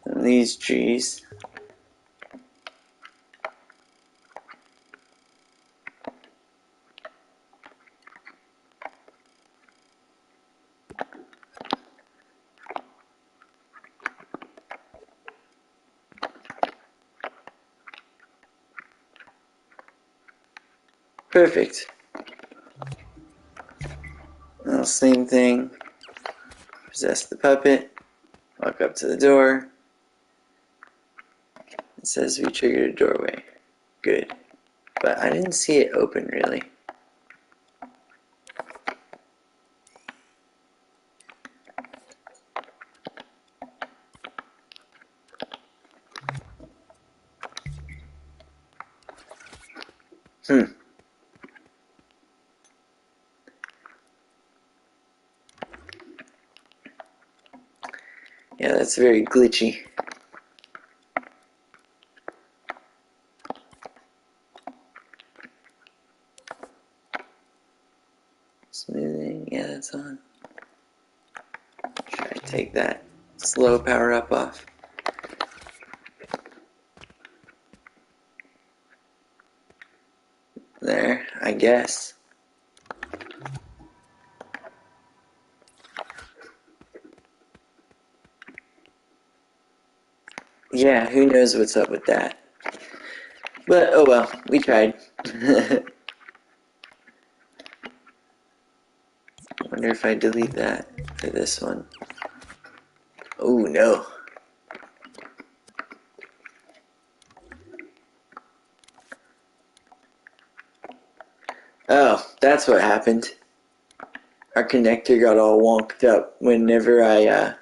And these trees. Perfect. Now same thing. Possess the puppet. Walk up to the door. It says we triggered a doorway. Good. But I didn't see it open really. Yeah, that's very glitchy. Smoothing, yeah, that's on. Try to take that slow power up off. There, I guess. Yeah, who knows what's up with that. But, oh well, we tried. Wonder if I delete that for this one. Oh no. Oh, that's what happened. Our connector got all wonked up whenever I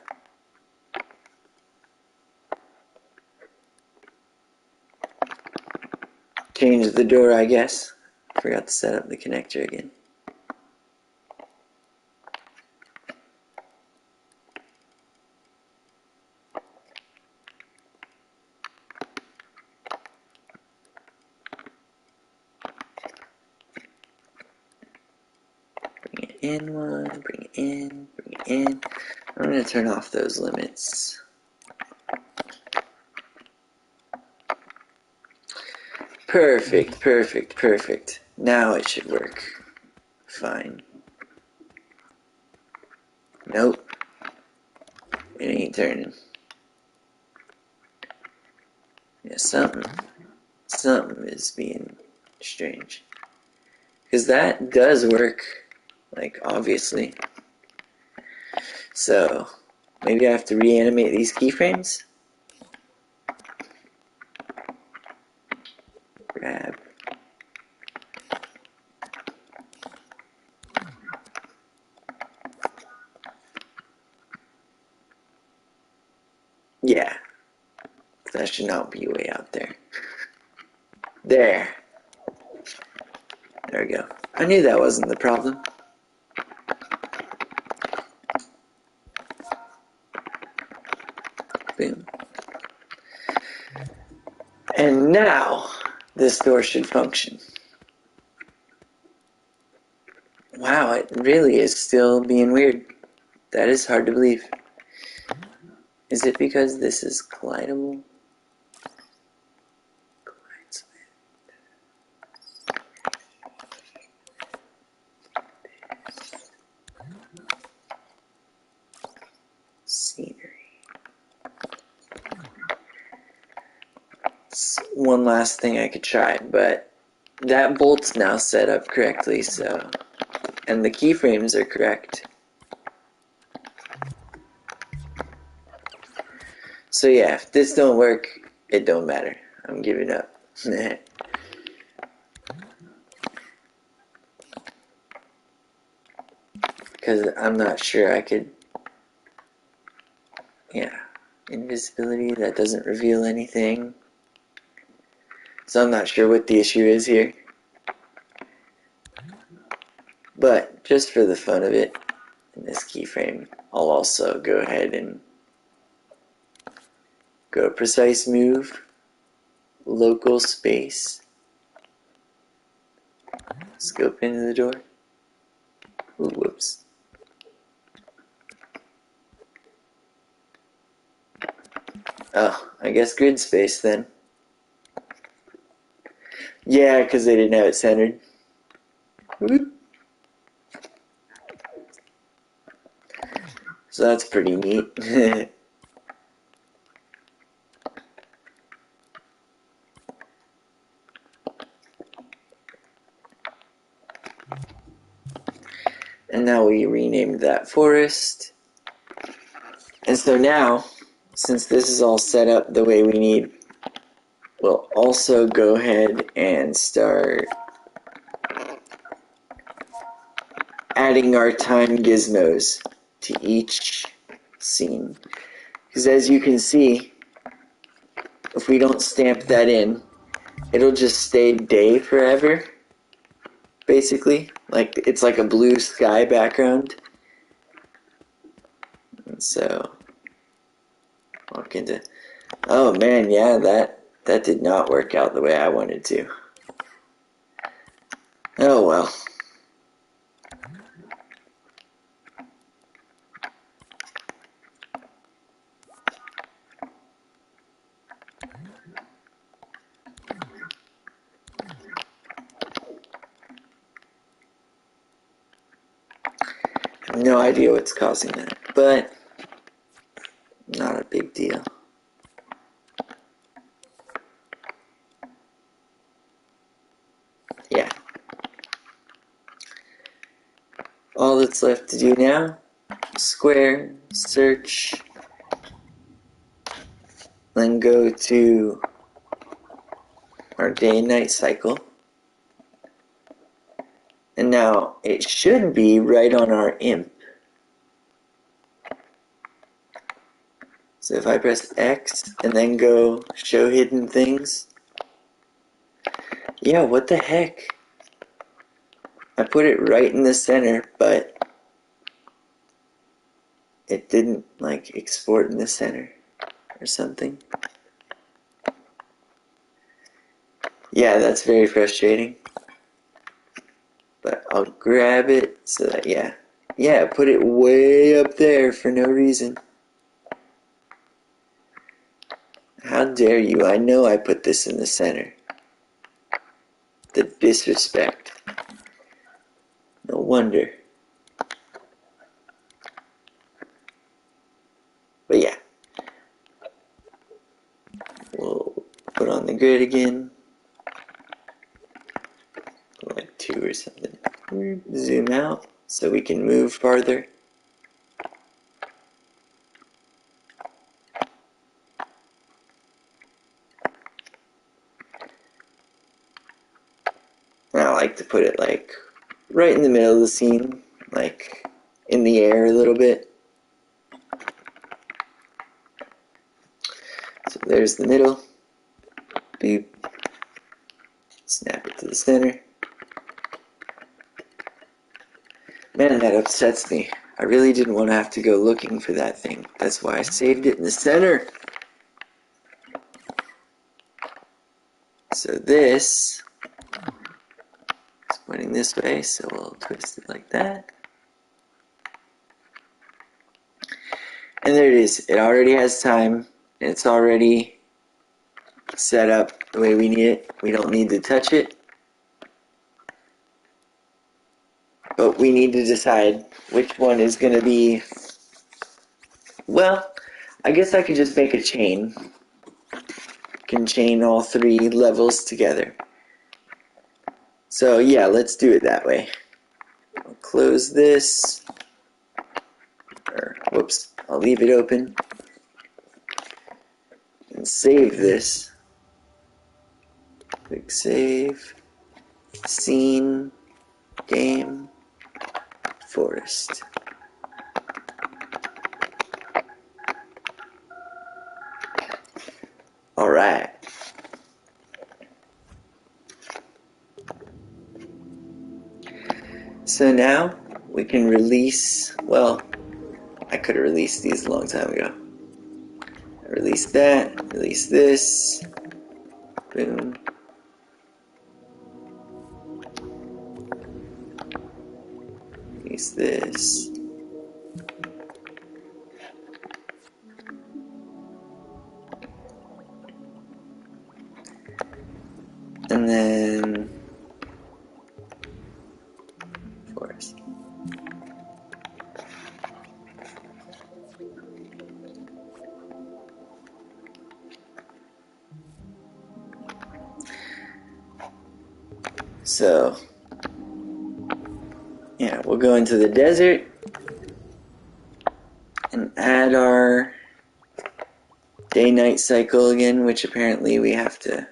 changed the door, I guess. Forgot to set up the connector again. Bring it in one, bring it in, bring it in. I'm going to turn off those limits. Perfect, perfect, perfect. Now it should work. Fine. Nope. It ain't turning. Yeah, something is being strange. Because that does work, like, obviously. So, maybe I have to reanimate these keyframes? Grab. Yeah. That should not be way out there. There. There we go. I knew that wasn't the problem. Boom. And now, this door should function. Wow, it really is still being weird. That is hard to believe. Is it because this is collidable? Scenery. It's one last thing I could try, but that bolt's now set up correctly, so... And the keyframes are correct. So yeah, if this don't work, it don't matter. I'm giving up. Because I'm not sure I could... Yeah. Invisibility, that doesn't reveal anything. So I'm not sure what the issue is here. But just for the fun of it, in this keyframe, I'll also go ahead and go precise move, local space, scope into the door. Ooh, whoops. Oh, I guess grid space then. Yeah, because they didn't have it centered. Whoop. So that's pretty neat. And now we renamed that forest. And so now, since this is all set up the way we need, we'll also go ahead and start adding our time gizmos to each scene. Because as you can see, if we don't stamp that in, it'll just stay day forever, basically. Like, it's like a blue sky background. And so, walk into... Oh man, yeah, that did not work out the way I wanted to. Oh well. I have no idea what's causing that, but not a big deal. Yeah. All that's left to do now, square, search, then go to our day and night cycle. And now it should be right on our imp. So if I press X and then go show hidden things. Yeah, what the heck? I put it right in the center, but it didn't like export in the center or something. Yeah, that's very frustrating. But I'll grab it so that, yeah, Yeah, put it way up there for no reason. How dare you? I know I put this in the center. The disrespect. No wonder. But yeah. We'll put on the grid again. Like 2 or something. Zoom out so we can move farther. I like to put it like right in the middle of the scene, like in the air a little bit. So there's the middle. Boop. Snap it to the center. Man, that upsets me. I really didn't want to have to go looking for that thing. That's why I saved it in the center. So this is pointing this way, so we'll twist it like that. And there it is. It already has time. And it's already set up the way we need it. We don't need to touch it. But we need to decide which one is going to be... Well, I guess I could just make a chain. Can chain all 3 levels together. So yeah, let's do it that way. I'll close this. Or, whoops, I'll leave it open. And save this. Quick save. Scene. Game. Forest. Alright. So now we can release, well, I could have released these a long time ago. Release that, release this, boom. Release this. And then forest. So, yeah, we'll go into the desert and add our day-night cycle again, which apparently we have to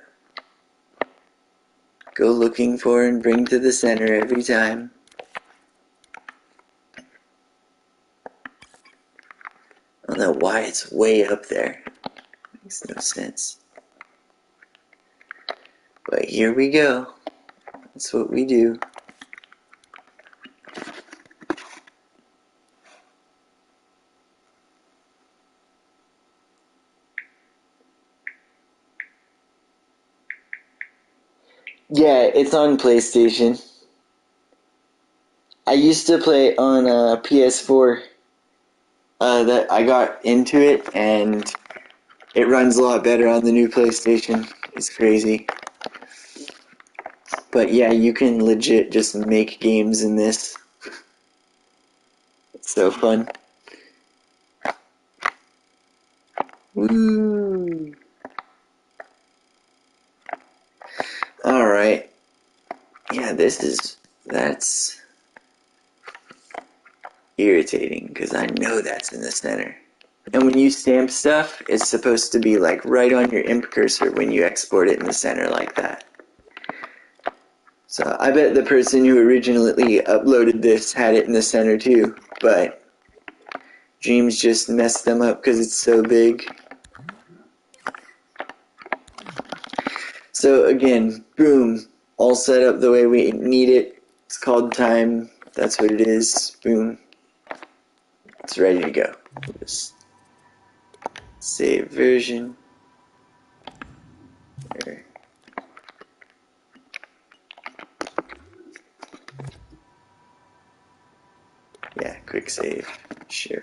go looking for and bring to the center every time. I don't know why it's way up there. Makes no sense. But here we go. That's what we do. Yeah, it's on PlayStation. I used to play on PS4. That I got into it, and it runs a lot better on the new PlayStation. It's crazy. But yeah, you can legit just make games in this. It's so fun. Woo! Alright. Yeah, that's irritating, because I know that's in the center. And when you stamp stuff, it's supposed to be like right on your imp cursor when you export it in the center like that. So I bet the person who originally uploaded this had it in the center too, but Dreams just messed them up because it's so big. So again, boom, all set up the way we need it. It's called time. That's what it is. Boom. It's ready to go. Just save version. There. Yeah, Quick save. Sure.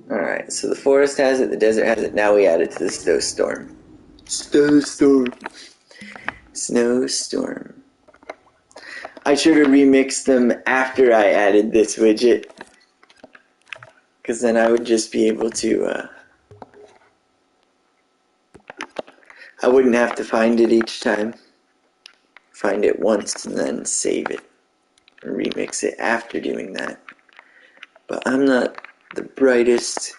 Alright, so the forest has it, the desert has it, now we add it to the snowstorm. Snowstorm. Snowstorm. I should have remixed them after I added this widget, because then I would just be able to, I wouldn't have to find it each time. Find it once and then save it and remix it after doing that. But I'm not the brightest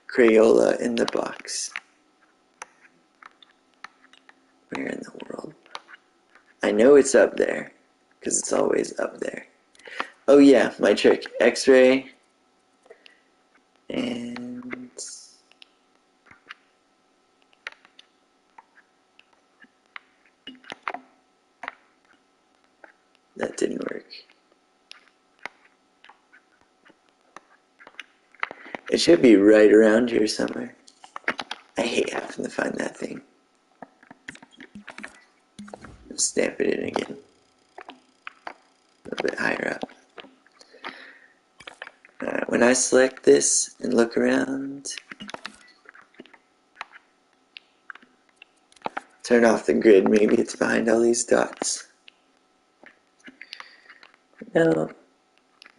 Crayola in the box. Where in the world? I know it's up there, because it's always up there. Oh yeah, my trick. X-ray. And... that didn't work. It should be right around here somewhere. I hate having to find that thing. Stamp it in again. A little bit higher up. Alright, when I select this and look around, turn off the grid, maybe it's behind all these dots. No,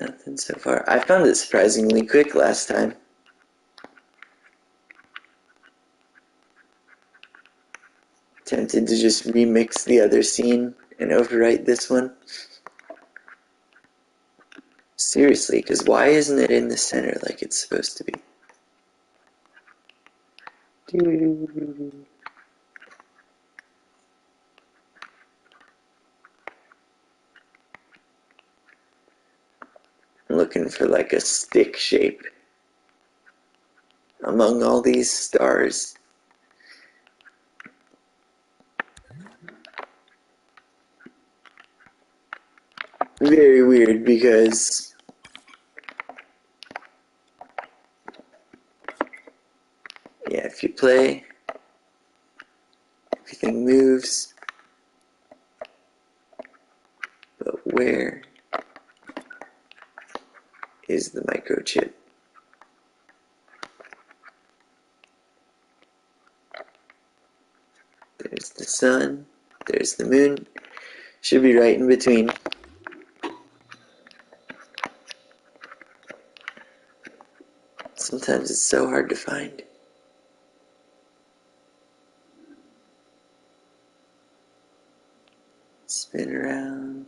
nothing so far. I found it surprisingly quick last time. Tempted to just remix the other scene and overwrite this one. Seriously, because why isn't it in the center like it's supposed to be? I'm looking for like a stick shape among all these stars. Very weird because yeah, if you play, everything moves. But where is the microchip? There's the sun, there's the moon. Should be right in between. Sometimes it's so hard to find. Spin around.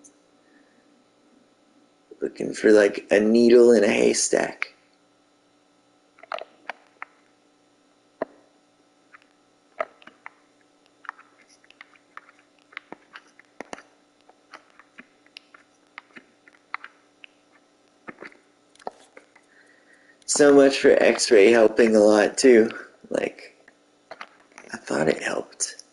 Looking for like a needle in a haystack. So much for X-ray helping a lot too. Like, I thought it helped.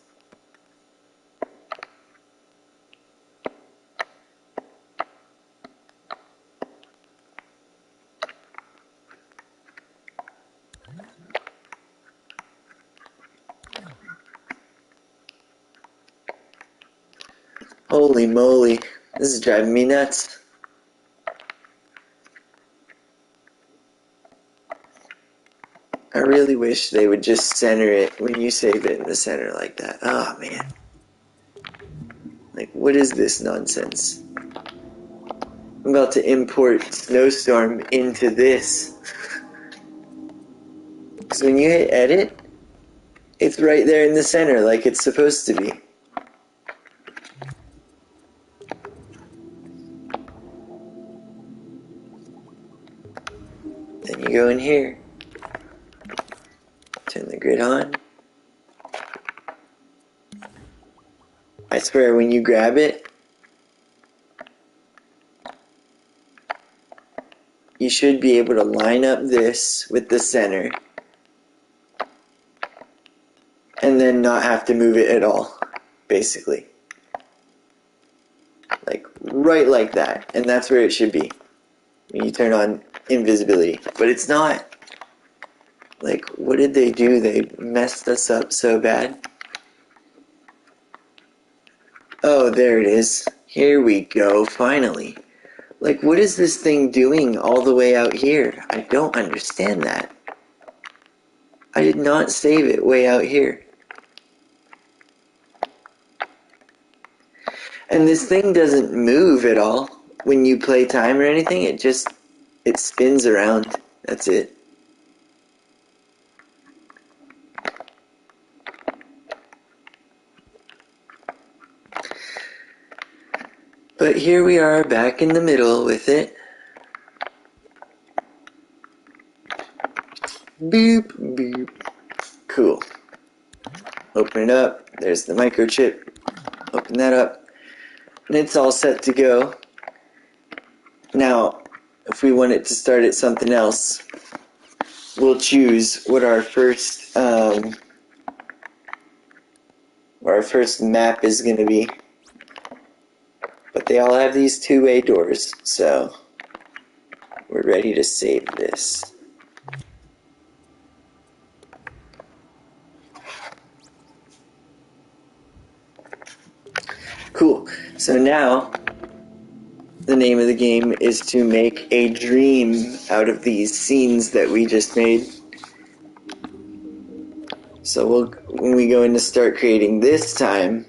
Holy moly, this is driving me nuts. I really wish they would just center it when you save it in the center like that. Oh man. Like, what is this nonsense? I'm about to import Snowstorm into this. Because when you hit edit, it's right there in the center like it's supposed to be. Then you go in here. Turn the grid on. I swear when you grab it, you should be able to line up this with the center and then not have to move it at all, basically. Like, right like that. And that's where it should be when you turn on invisibility. But it's not. Like, what did they do? They messed us up so bad. Oh, there it is. Here we go, finally. Like, what is this thing doing all the way out here? I don't understand that. I did not save it way out here. And this thing doesn't move at all when you play time or anything. It spins around. That's it. But here we are back in the middle with it. Boop, boop. Cool. Open it up. There's the microchip. Open that up. And it's all set to go. Now, if we want it to start at something else, we'll choose what our first map is going to be. But they all have these two-way doors, so we're ready to save this. Cool. So now, the name of the game is to make a dream out of these scenes that we just made. So when we go in to start creating this time,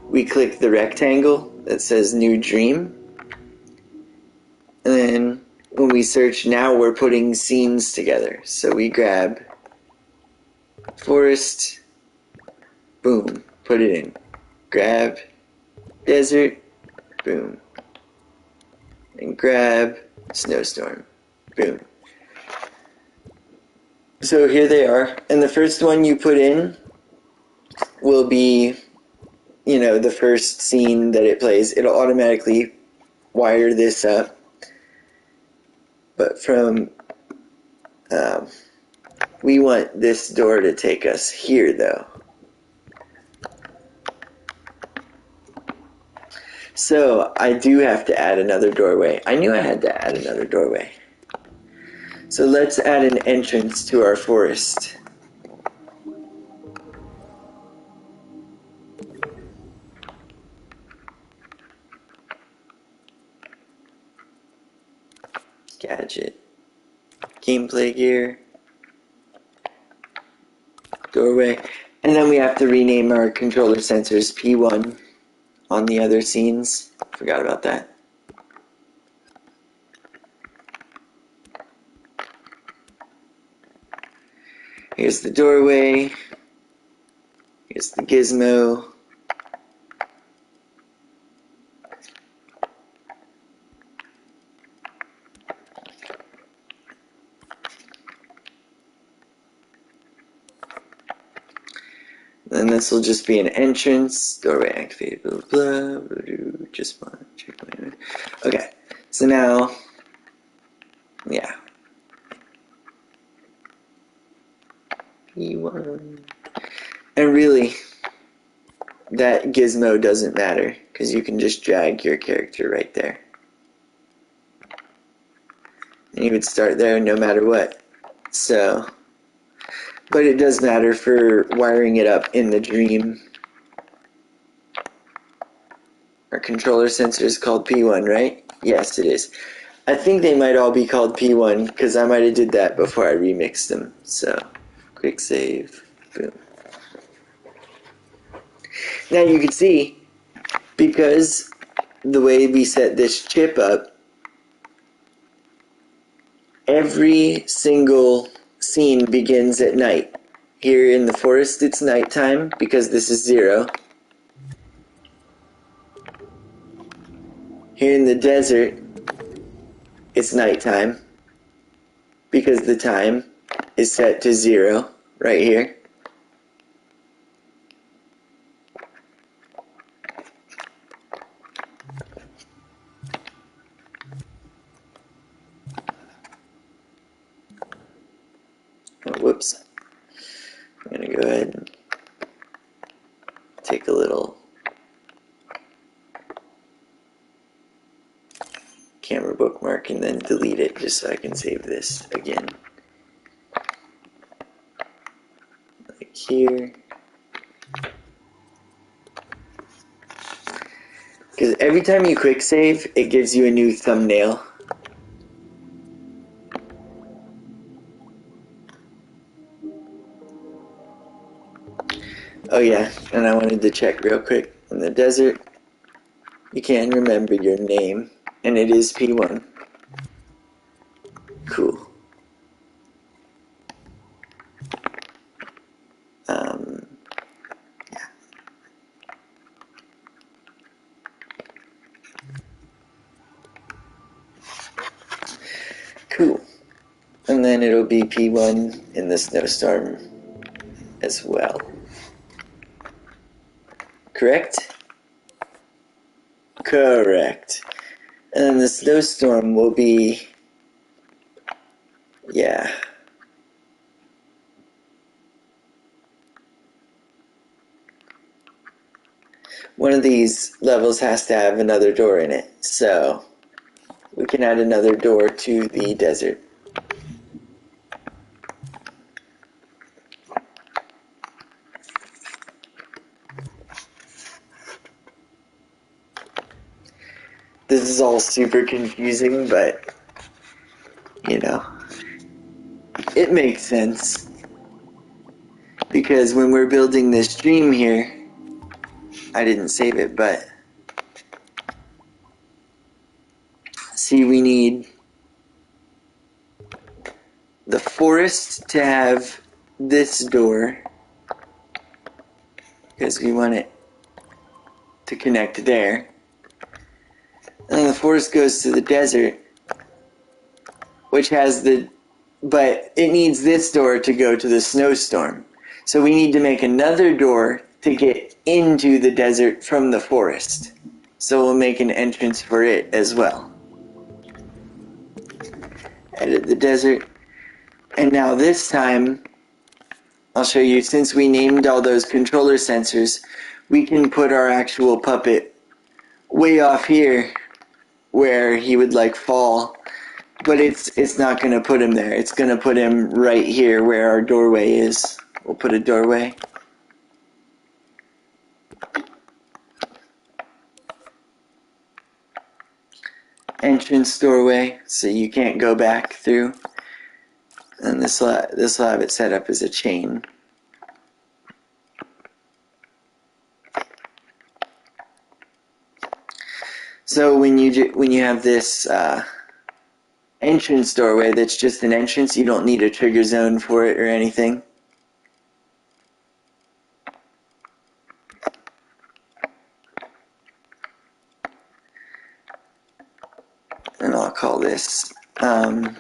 we click the rectangle that says New Dream. And then when we search now, we're putting scenes together. So we grab forest, boom, put it in. Grab desert, boom. And grab snowstorm, boom. So here they are. And the first one you put in will be, the first scene that it plays. It'll automatically wire this up. But we want this door to take us here, though. So I do have to add another doorway. I knew I had to add another doorway. So let's add an entrance to our forest. Gadget. Gameplay gear. Doorway. And then we have to rename our controller sensors P1 on the other scenes. Forgot about that. Here's the doorway. Here's the gizmo. Then this will just be an entrance. Doorway activated, blah, blah, blah, blah, just want to check my... Okay, so now, yeah. P1. And really, that gizmo doesn't matter, because you can just drag your character right there. And you would start there no matter what. So... But it does matter for wiring it up in the dream. Our controller sensor is called P1, right? Yes, it is. I think they might all be called P1 because I might have did that before I remixed them. So, quick save. Boom. Now you can see, because the way we set this chip up, every single scene begins at night. Here in the forest it's nighttime because this is 0. Here in the desert it's nighttime because the time is set to 0 right here. Oh, whoops. I'm going to go ahead and take a little camera bookmark and then delete it just so I can save this again. Like here. Because every time you quick save, it gives you a new thumbnail. Oh yeah, and I wanted to check real quick. In the desert, you can remember your name, and it is P1. Cool. Yeah. Cool. And then it'll be P1 in the snowstorm as well. Correct? Correct. And then the snowstorm will be... yeah. One of these levels has to have another door in it, so we can add another door to the desert. This is all super confusing, but, you know, it makes sense. Because when we're building this dream here, I didn't save it, but see, we need the forest to have this door, because we want it to connect there. And then the forest goes to the desert, which has but it needs this door to go to the snowstorm. So we need to make another door to get into the desert from the forest. So we'll make an entrance for it as well. Edit the desert. And now this time, I'll show you, since we named all those controller sensors, we can put our actual puppet way off here where he would like fall. But it's not going to put him there. It's going to put him right here where our doorway is. We'll put a doorway. Entrance doorway, so you can't go back through. And this will have it set up as a chain. So when you have this entrance doorway that's just an entrance, you don't need a trigger zone for it or anything. And I'll call this oh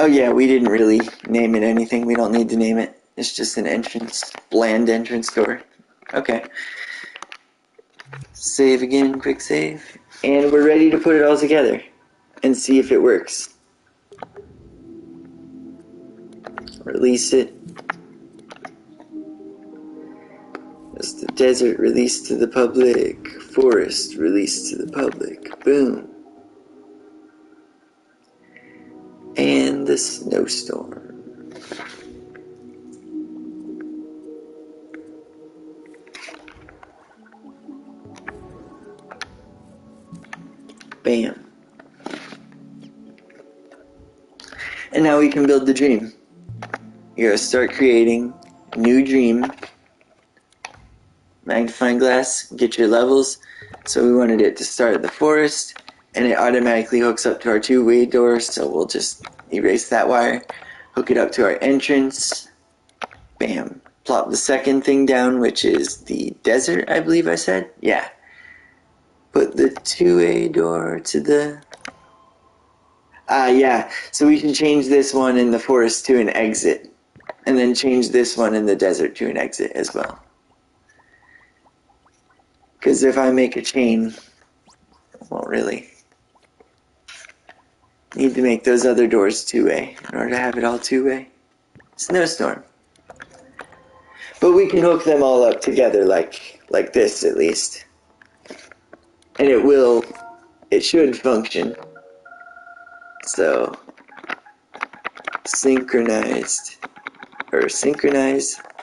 yeah, we didn't really name it anything. We don't need to name it. It's just an entrance, bland entrance door. Okay. Save again, quick save. And we're ready to put it all together and see if it works. Release it. It's the desert, released to the public. Forest, released to the public. Boom. And the snowstorm. Bam. And now we can build the dream. You're going to start creating new dream. Magnifying glass, get your levels. So we wanted it to start at the forest, and it automatically hooks up to our two-way door, so we'll just erase that wire, hook it up to our entrance. Bam. Plop the second thing down, which is the desert, I believe I said? Yeah. Put the two-way door to the... yeah. So we can change this one in the forest to an exit, and then change this one in the desert to an exit as well. Because if I make a chain, it won't really. Need to make those other doors two-way in order to have it all two-way. Snowstorm. But we can hook them all up together like this at least. And it should function. So, synchronize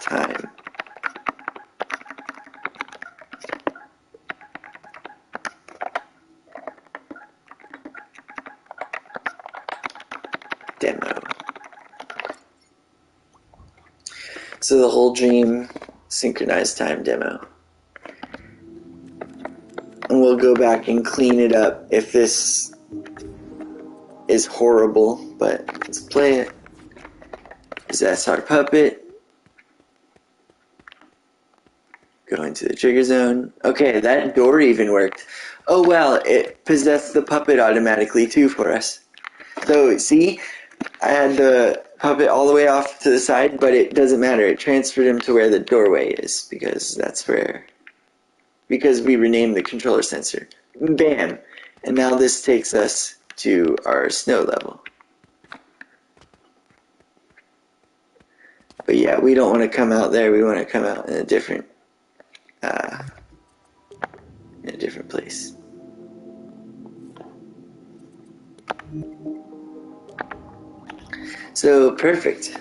time. So the whole dream synchronized time demo. And we'll go back and clean it up if this is horrible, but let's play it. That's our puppet. Go into the trigger zone. Okay, that door even worked. Oh well, it possessed the puppet automatically too for us. So see, I had the puppet all the way off to the side, but it doesn't matter. It transferred him to where the doorway is, because that's where... because we renamed the controller sensor. Bam! And now this takes us to our snow level. But yeah, we don't want to come out there. We want to come out in a different place. So perfect.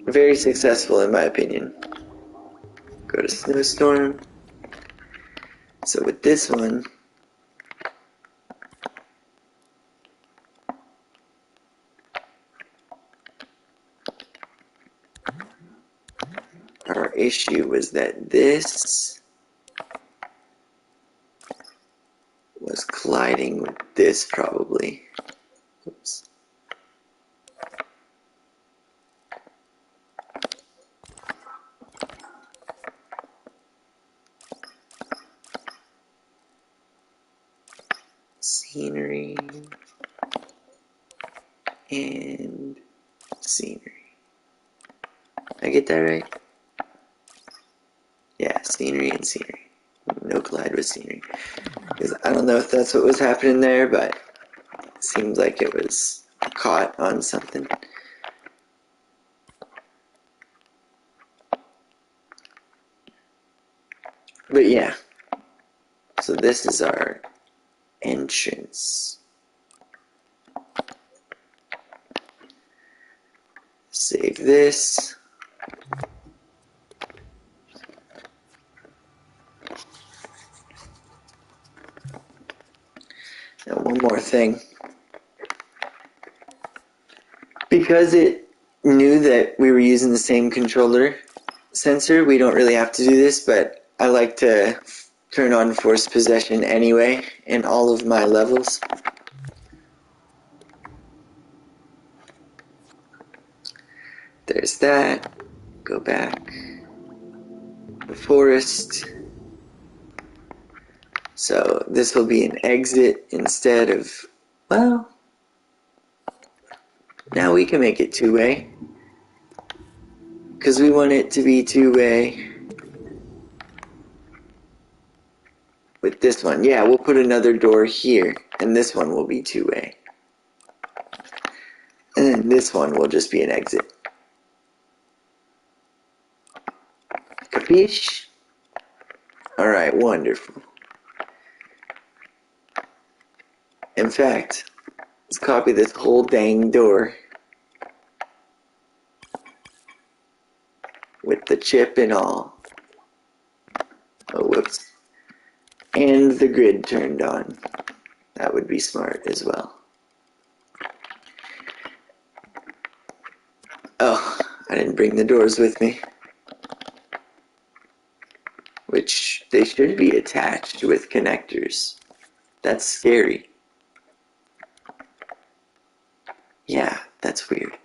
Very successful in my opinion. Go to snowstorm. So with this one, our issue was that this was colliding with this probably. Oops. Scenery and scenery. Did I get that right? Yeah, scenery and scenery. No collide with scenery. Because I don't know if that's what was happening there, but it seemed like it was caught on something. But yeah, so this is our entrance. Save this. Now one more thing. Because it knew that we were using the same controller sensor, we don't really have to do this, but I like to turn on force possession anyway in all of my levels. There's that. Go back. The forest. So this will be an exit instead of, well, now we can make it two-way. Because we want it to be two-way. With this one, yeah, we'll put another door here, and this one will be two-way. And then this one will just be an exit. Capiche? Alright, wonderful. In fact, let's copy this whole dang door with the chip and all. Oh, whoops. And the grid turned on. That would be smart as well. Oh, I didn't bring the doors with me. Which they should be attached with connectors. That's scary. Yeah, that's weird.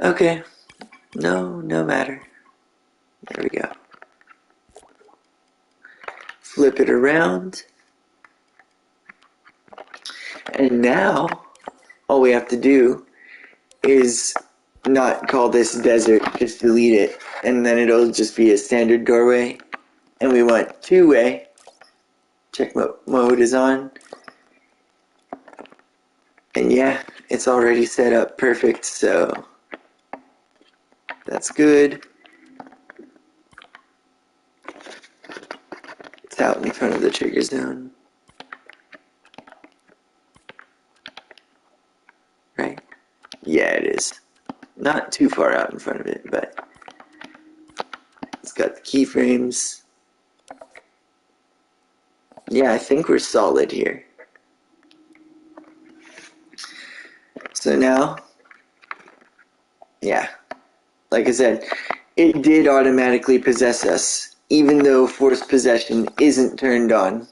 Okay. No matter. There we go. Flip it around. And now, all we have to do is not call this desert, just delete it. And then it'll just be a standard doorway. And we want two-way. Check mode is on. And yeah, it's already set up perfect, so that's good. It's out in front of the trigger zone. Right? Yeah, it is. Not too far out in front of it, but it's got the keyframes. Yeah, I think we're solid here. So now, yeah, like I said, it did automatically possess us, even though forced possession isn't turned on.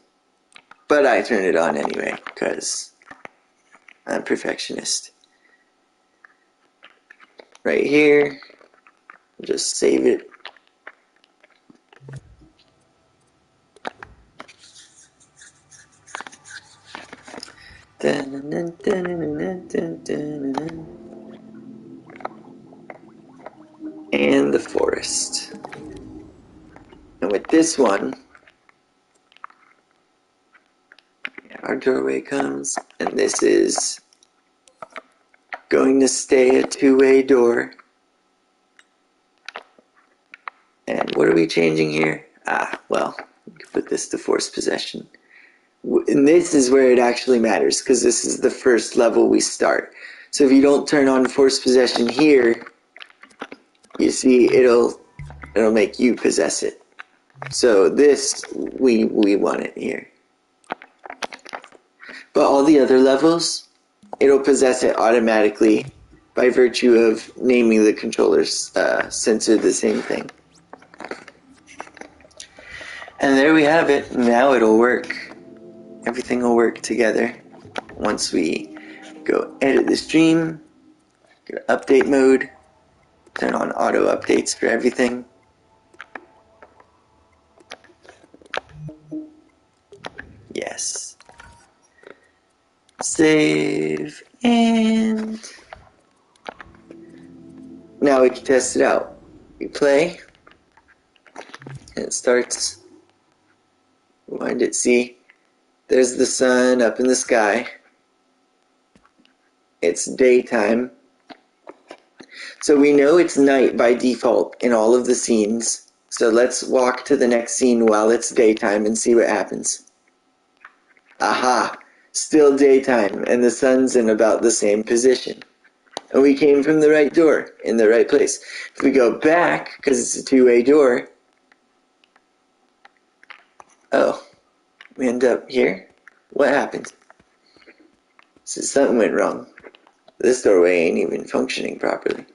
But I turned it on anyway, because I'm a perfectionist. Right here, just save it. And the forest. And with this one, our doorway comes, and this is going to stay a two-way door. And what are we changing here? Well, we can put this to forced possession. And this is where it actually matters, because this is the first level we start. So if you don't turn on forced possession here, you see it'll make you possess it. So this, we want it here. But all the other levels, it'll possess it automatically by virtue of naming the controller's sensor the same thing. And there we have it. Now it'll work. Everything will work together once we go edit the stream, go to update mode, turn on auto updates for everything. Yes. Save, and now we can test it out. We play, and it starts. Rewind it, see? There's the sun up in the sky. It's daytime. So we know it's night by default in all of the scenes. So let's walk to the next scene while it's daytime and see what happens. Aha! Still daytime, and the sun's in about the same position. And we came from the right door, in the right place. If we go back, because it's a two-way door, oh, we end up here? What happened? So something went wrong. This doorway ain't even functioning properly.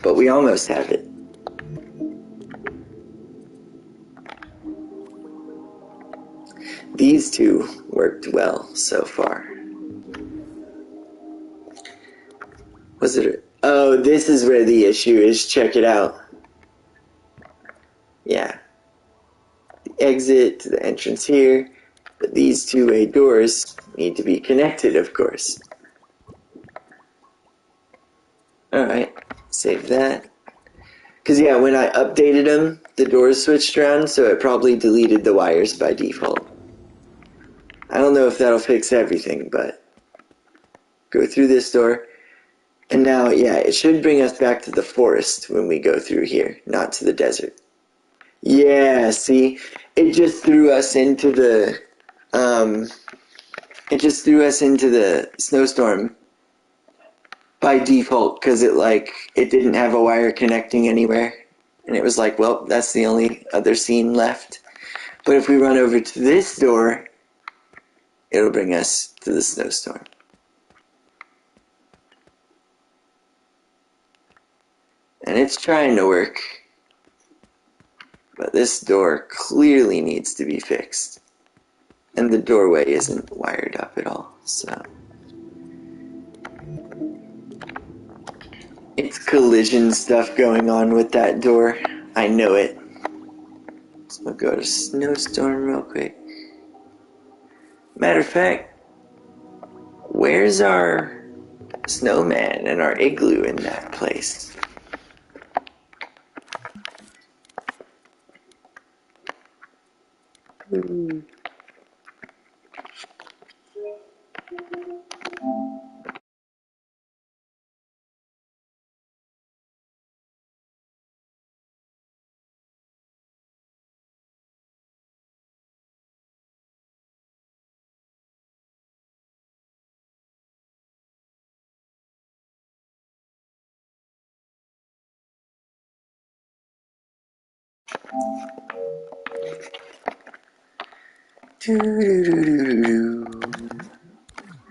But we almost have it. These two worked well so far. Was it? Oh, this is where the issue is. Check it out. Yeah. The exit to the entrance here. But these two-way doors need to be connected, of course. Alright, save that. Because, yeah, when I updated them, the doors switched around, so it probably deleted the wires by default. I don't know if that'll fix everything, but go through this door. And now, yeah, it should bring us back to the forest when we go through here, not to the desert. Yeah, see? It just threw us into the, snowstorm by default, because it didn't have a wire connecting anywhere. And it was like, well, that's the only other scene left. But if we run over to this door, it'll bring us to the snowstorm. And it's trying to work. But this door clearly needs to be fixed. And the doorway isn't wired up at all, so. It's collision stuff going on with that door. I know it. So we'll go to snowstorm real quick. Matter of fact, where's our snowman and our igloo in that place?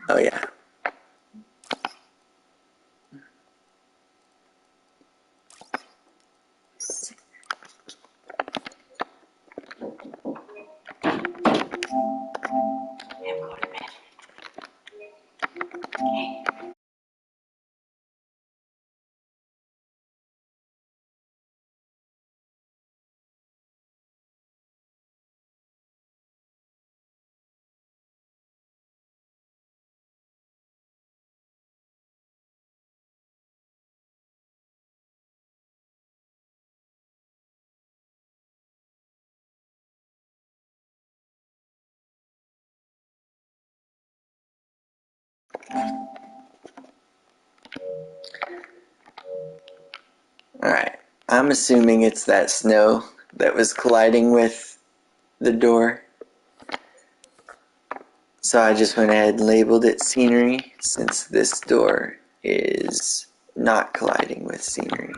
Oh yeah. Alright, I'm assuming it's that snow that was colliding with the door. So I just went ahead and labeled it scenery, since this door is not colliding with scenery.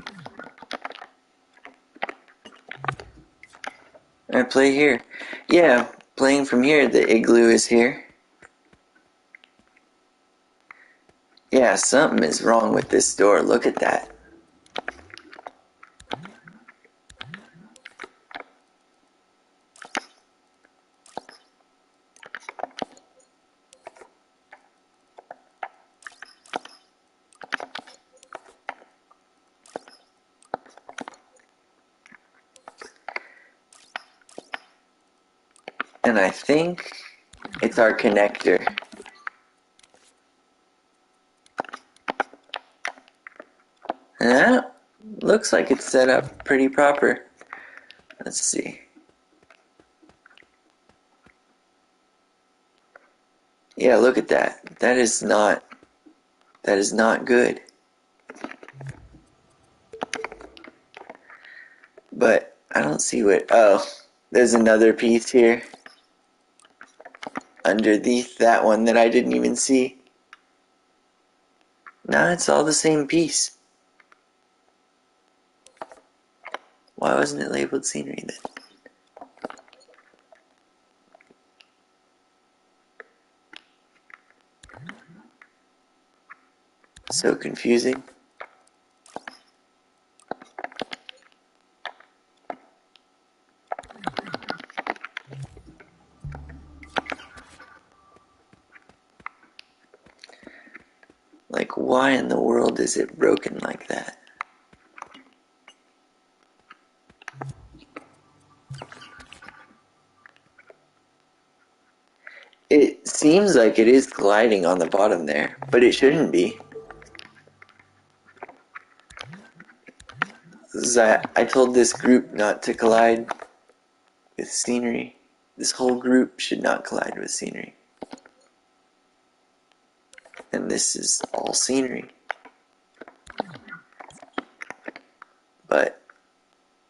I play here. Yeah, playing from here, the igloo is here. Yeah, something is wrong with this door. Look at that. And I think it's our connector. Yeah, looks like it's set up pretty proper. Let's see. Yeah, look at that. That is not good. But I don't see what. Oh, there's another piece here underneath that one that I didn't even see. No, it's all the same piece. Why wasn't it labeled scenery then? So confusing. Like, why in the world is it broken like that? It seems like it is colliding on the bottom there, but it shouldn't be. I told this group not to collide with scenery. This whole group should not collide with scenery. And this is all scenery. But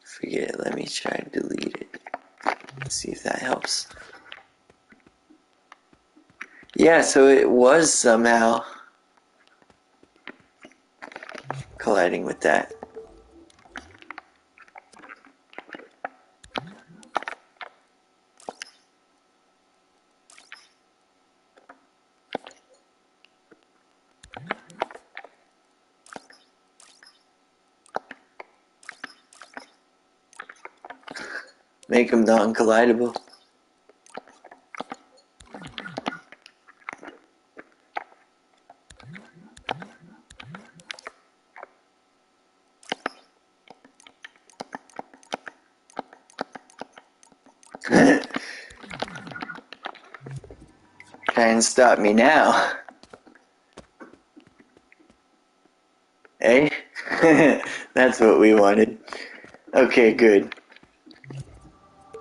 forget it, let me try to delete it. See if that helps. Yeah, so it was somehow colliding with that. Make them non-collidable. Try and stop me now. Eh? That's what we wanted. Okay, good.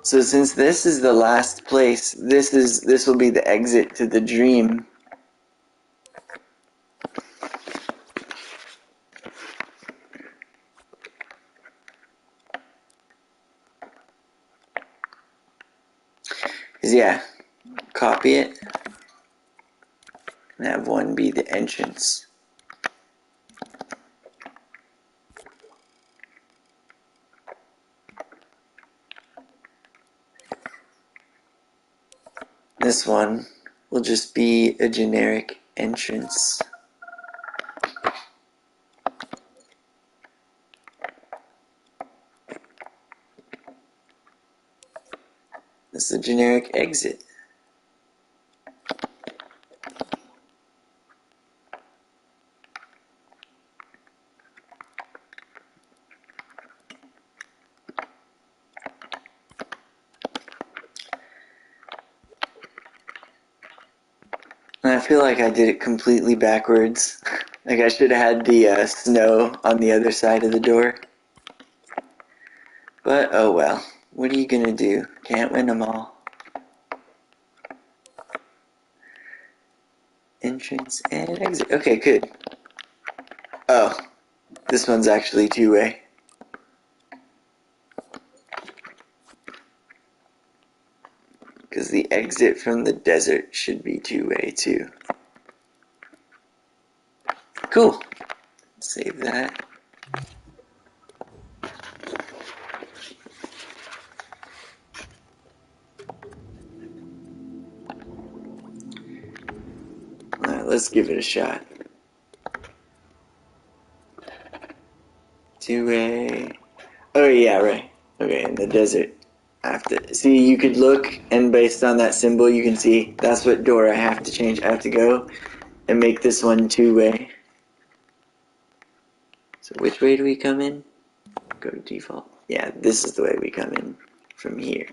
So since this is the last place, this will be the exit to the dream. Cause yeah, copy it and have one be the entrance. This one will just be a generic entrance. This is a generic exit. And I feel like I did it completely backwards. Like I should have had the snow on the other side of the door. But oh well. What are you gonna do? Can't win them all. Entrance and exit. Okay, good. Oh, this one's actually two-way. because the exit from the desert should be two-way too. Cool. Save that. Alright, let's give it a shot. Two-way. Oh yeah, right. Okay, in the desert. I have to see. You could look, and based on that symbol, you can see that's what door I have to change. I have to go and make this one two-way. So which way do we come in? Go to default. Yeah, this is the way we come in from here.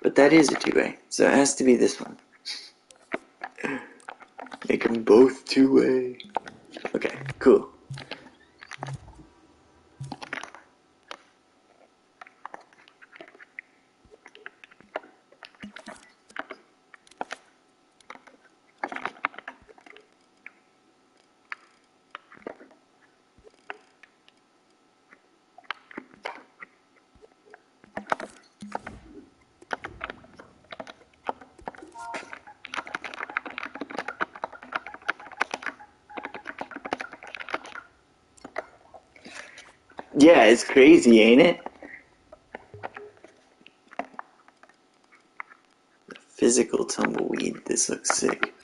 But that is a two-way, so it has to be this one. Make them both two-way. Okay, cool. Yeah, it's crazy, ain't it? Physical tumbleweed. This looks sick.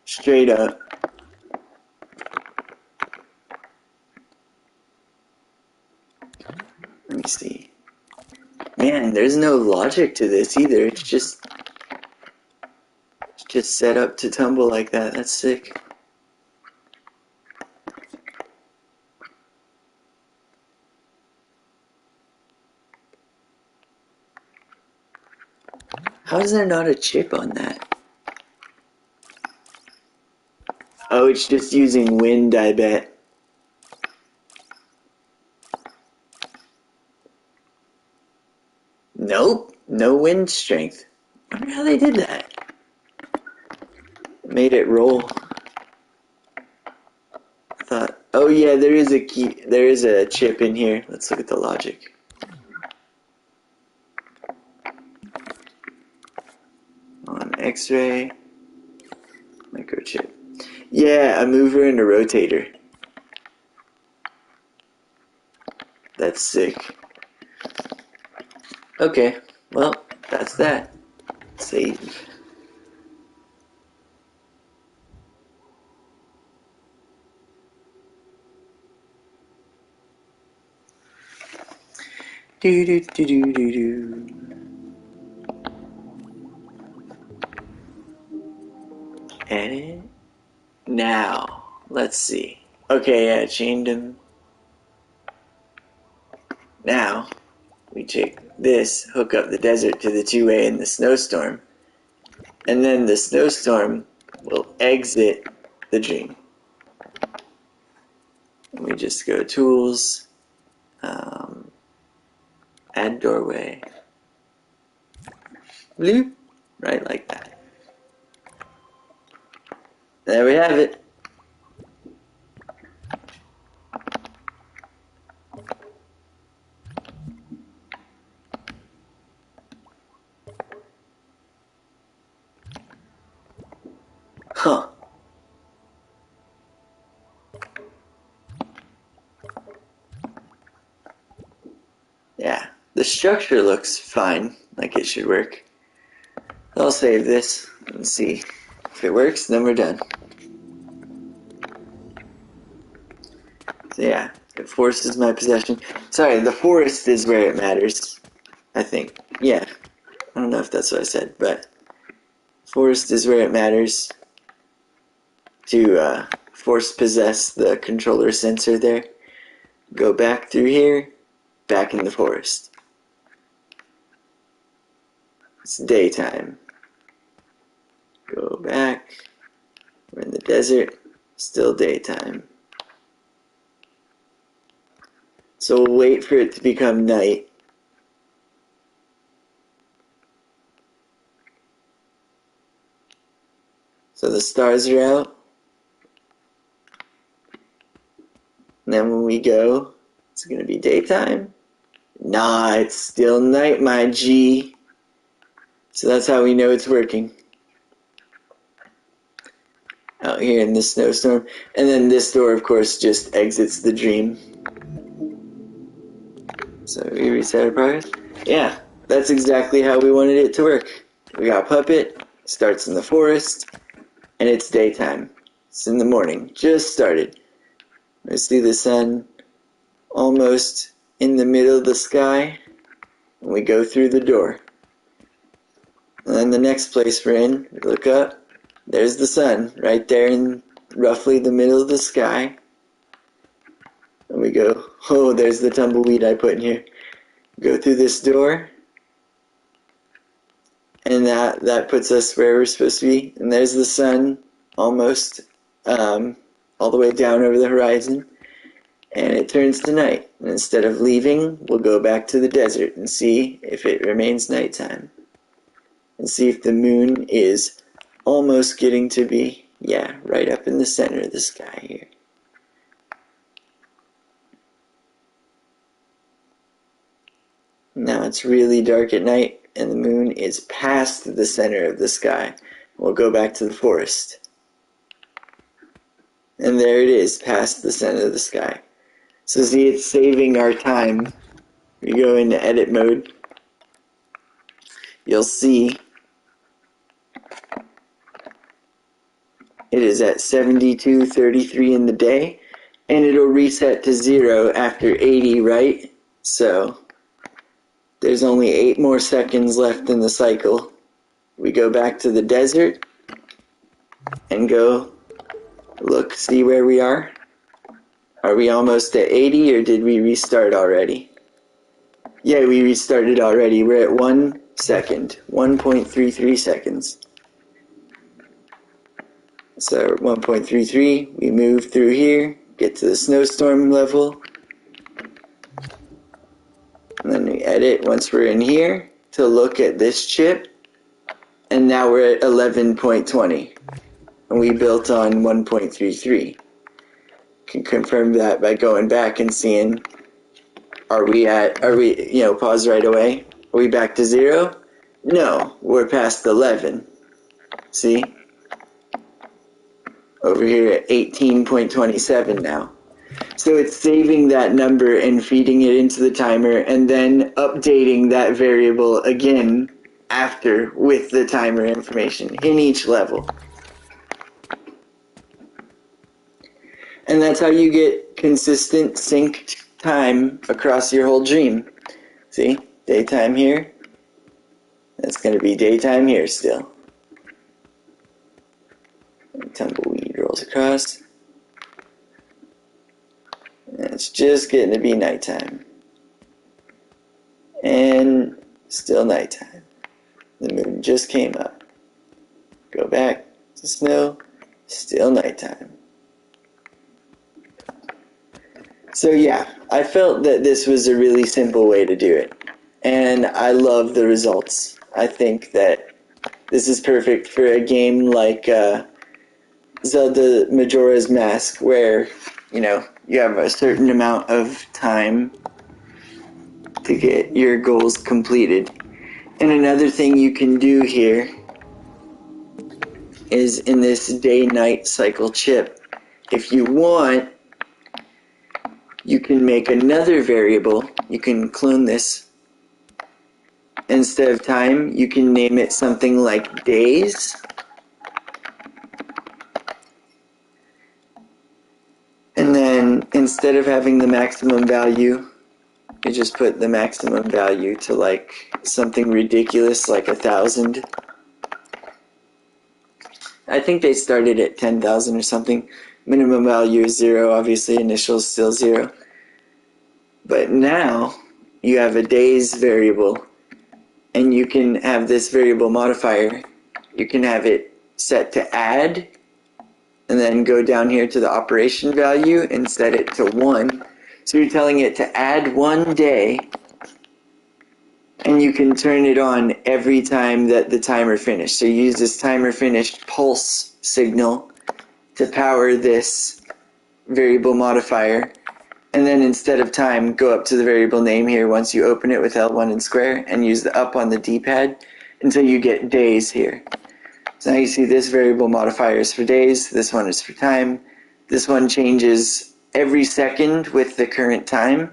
Straight up. Let me see. Man, there's no logic to this either. It's just set up to tumble like that. That's sick. How is there not a chip on that? Oh, it's just using wind, I bet. Nope, no wind strength. I wonder how they did that. Made it roll. I thought, oh yeah, there is a key. There is a chip in here. Let's look at the logic. On X-ray, microchip. Yeah, a mover and a rotator. That's sick. Okay, well, that's that. Save. Do do do do do do. Edit. Now, let's see. Okay, yeah, chained him. Now, we take this, hook up the desert to the two-way in the snowstorm, and then the snowstorm will exit the dream. And we just go tools, add doorway, loop, right like that. There we have it. Huh. Yeah, the structure looks fine, like it should work. I'll save this and see. If it works, then we're done. So yeah, it forces my possession. Sorry, the forest is where it matters, I think. Yeah, I don't know if that's what I said, but forest is where it matters to force possess the controller sensor there. Go back through here, back in the forest. It's daytime. Go back. We're in the desert. Still daytime. So we'll wait for it to become night. stars are out. And then when we go, it's going to be daytime. Nah, it's still night, my G. So that's how we know it's working. Out here in the snowstorm. And then this door, of course, just exits the dream. So we reset our progress. Yeah, that's exactly how we wanted it to work. We got Puppet, starts in the forest, and it's daytime. It's in the morning, just started. I see the sun almost in the middle of the sky, and we go through the door. And then the next place we're in, we look up, there's the sun, right there in roughly the middle of the sky. And we go, oh, there's the tumbleweed I put in here. Go through this door, and that puts us where we're supposed to be. And there's the sun, almost all the way down over the horizon. And it turns to night. And instead of leaving, we'll go back to the desert and see if it remains nighttime. And see if the moon is almost getting to be, yeah, right up in the center of the sky here. Now it's really dark at night, and the moon is past the center of the sky. We'll go back to the forest. And there it is, past the center of the sky. So see, it's saving our time. We go into edit mode. You'll see it is at 72:33 in the day, and it'll reset to 0 after 80, right? So there's only 8 more seconds left in the cycle. We go back to the desert and go look, see where we are. Are we almost at 80, or did we restart already? Yeah, we restarted already. We're at 1 second, 1.33 seconds. So 1.33, we move through here, get to the snowstorm level, and then we edit once we're in here to look at this chip, and now we're at 11.20, and we built on 1.33. Can confirm that by going back and seeing, are we, pause right away? Are we back to 0? No, we're past 11. See? Over here at 18.27 now. So it's saving that number and feeding it into the timer and then updating that variable again after with the timer information in each level. And that's how you get consistent synced time across your whole dream. See? Daytime here. That's going to be daytime here still. And tumbleweed rolls across. And it's just getting to be nighttime. And still nighttime. The moon just came up. Go back to snow. Still nighttime. So yeah, I felt that this was a really simple way to do it. And I love the results. I think that this is perfect for a game like Zelda Majora's Mask, where, you have a certain amount of time to get your goals completed. And another thing you can do here is in this day-night cycle chip, if you want, you can make another variable. You can clone this. Instead of time, you can name it something like days. And then instead of having the maximum value, you just put the maximum value to like something ridiculous like 1,000. I think they started at 10,000 or something. Minimum value is 0, obviously initial is still 0. But now you have a days variable, and you can have this variable modifier. You can have it set to add, and then go down here to the operation value and set it to 1. So you're telling it to add 1 day, and you can turn it on every time that the timer finished. So you use this timer finished pulse signal to power this variable modifier, and then instead of time, go up to the variable name here once you open it with L1 and square, and use the up on the D-pad until you get days here. So now you see this variable modifier is for days, this one is for time, this one changes every second with the current time,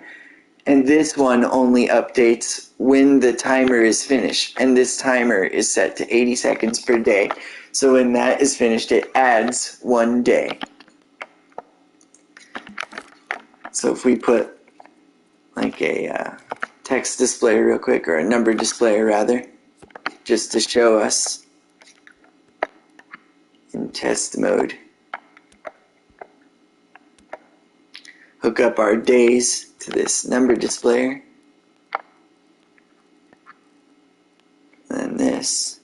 and this one only updates when the timer is finished, and this timer is set to 80 seconds per day. So when that is finished, it adds 1 day. So if we put like a text display real quick, or a number display rather, just to show us in test mode. Hook up our days to this number displayer. And then this.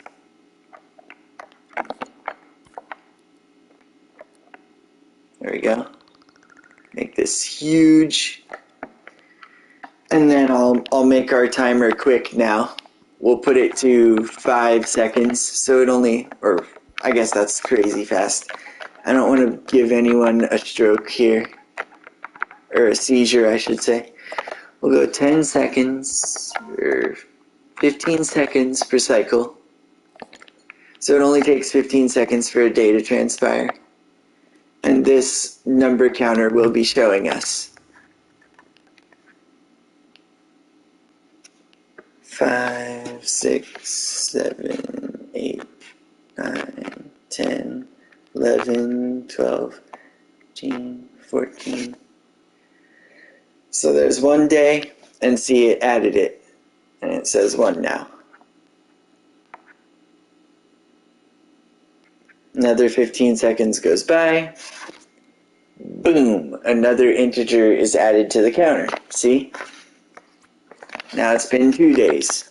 There we go. Make this huge. And then I'll make our timer quick now. We'll put it to 5 seconds, so it only, or I guess that's crazy fast. I don't want to give anyone a stroke here, or a seizure I should say. We'll go 10 seconds, or 15 seconds per cycle. So it only takes 15 seconds for a day to transpire. And this number counter will be showing us 5, 6, 7, 8, 9, 10, 11, 12, 13, 14. So there's 1 day, and see, it added it, and it says 1 now. Another 15 seconds goes by. Boom! Another integer is added to the counter. See? Now it's been 2 days.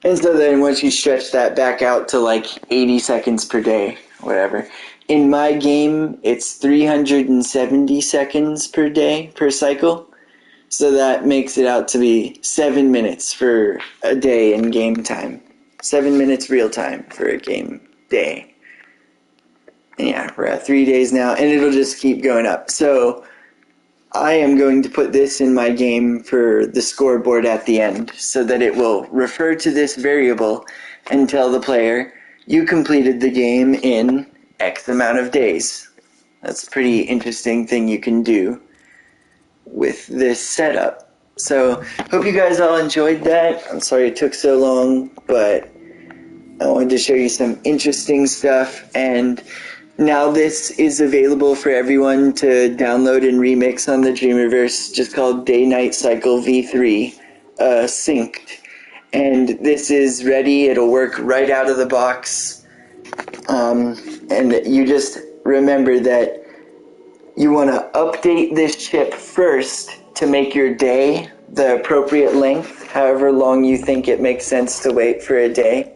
And so then once you stretch that back out to like 80 seconds per day, whatever. In my game, it's 370 seconds per day, per cycle. So that makes it out to be 7 minutes for a day in game time. 7 minutes real time for a game day. And yeah, we're at 3 days now, and it'll just keep going up. So I am going to put this in my game for the scoreboard at the end, so that it will refer to this variable and tell the player, you completed the game in X amount of days. That's a pretty interesting thing you can do with this setup. So, hope you guys all enjoyed that. I'm sorry it took so long, but I wanted to show you some interesting stuff, and now this is available for everyone to download and remix on the Dreamiverse, just called Day-Night Cycle V3, synced. And this is ready, it'll work right out of the box. And you just remember that you want to update this chip first to make your day the appropriate length, however long you think it makes sense to wait for a day.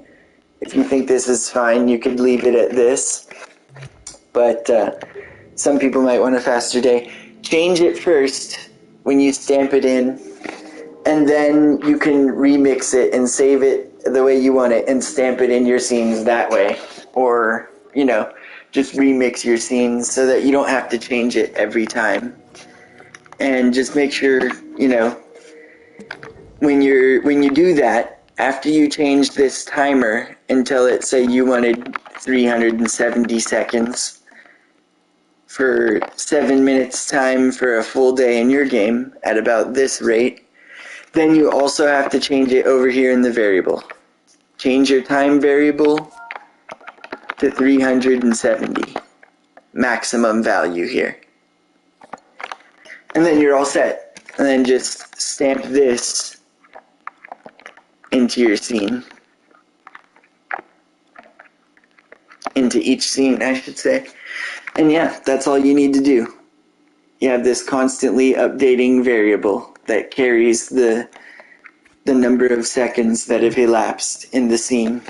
If you think this is fine, you could leave it at this. But some people might want a faster day. Change it first when you stamp it in, and then you can remix it and save it the way you want it and stamp it in your scenes that way. Or, you know, just remix your scenes so that you don't have to change it every time. And just make sure, you know, when you do that, after you change this timer until it say you wanted 370 seconds for 7 minutes time for a full day in your game at about this rate, then you also have to change it over here in the variable. Change your time variable to 370, maximum value here. And then you're all set. And then just stamp this into your scene. Into each scene, I should say. And yeah, that's all you need to do. You have this constantly updating variable that carries the number of seconds that have elapsed in the scene.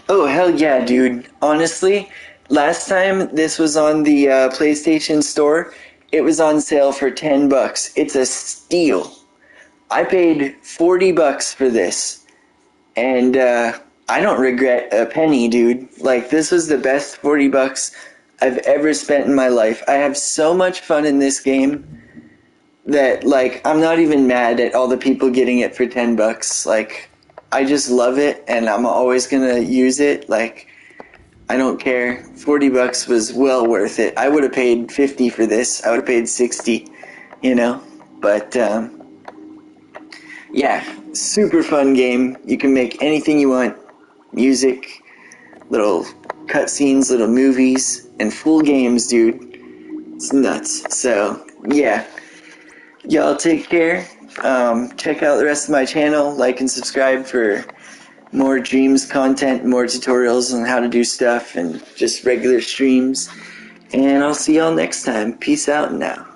Oh, hell yeah, dude. Honestly, last time this was on the PlayStation Store, it was on sale for $10. It's a steal. I paid $40 for this, and I don't regret a penny, dude. Like, this was the best $40 I've ever spent in my life. I have so much fun in this game that, like, I'm not even mad at all the people getting it for $10. Like, I just love it, and I'm always gonna use it. Like, I don't care. $40 was well worth it. I would have paid 50 for this. I would have paid 60, you know. But yeah, super fun game. You can make anything you want. Music, little cutscenes, little movies, and full games, dude. It's nuts. So yeah, y'all take care. Check out the rest of my channel. Like and subscribe for more dreams content, more tutorials on how to do stuff, and just regular streams. And I'll see y'all next time. Peace out now.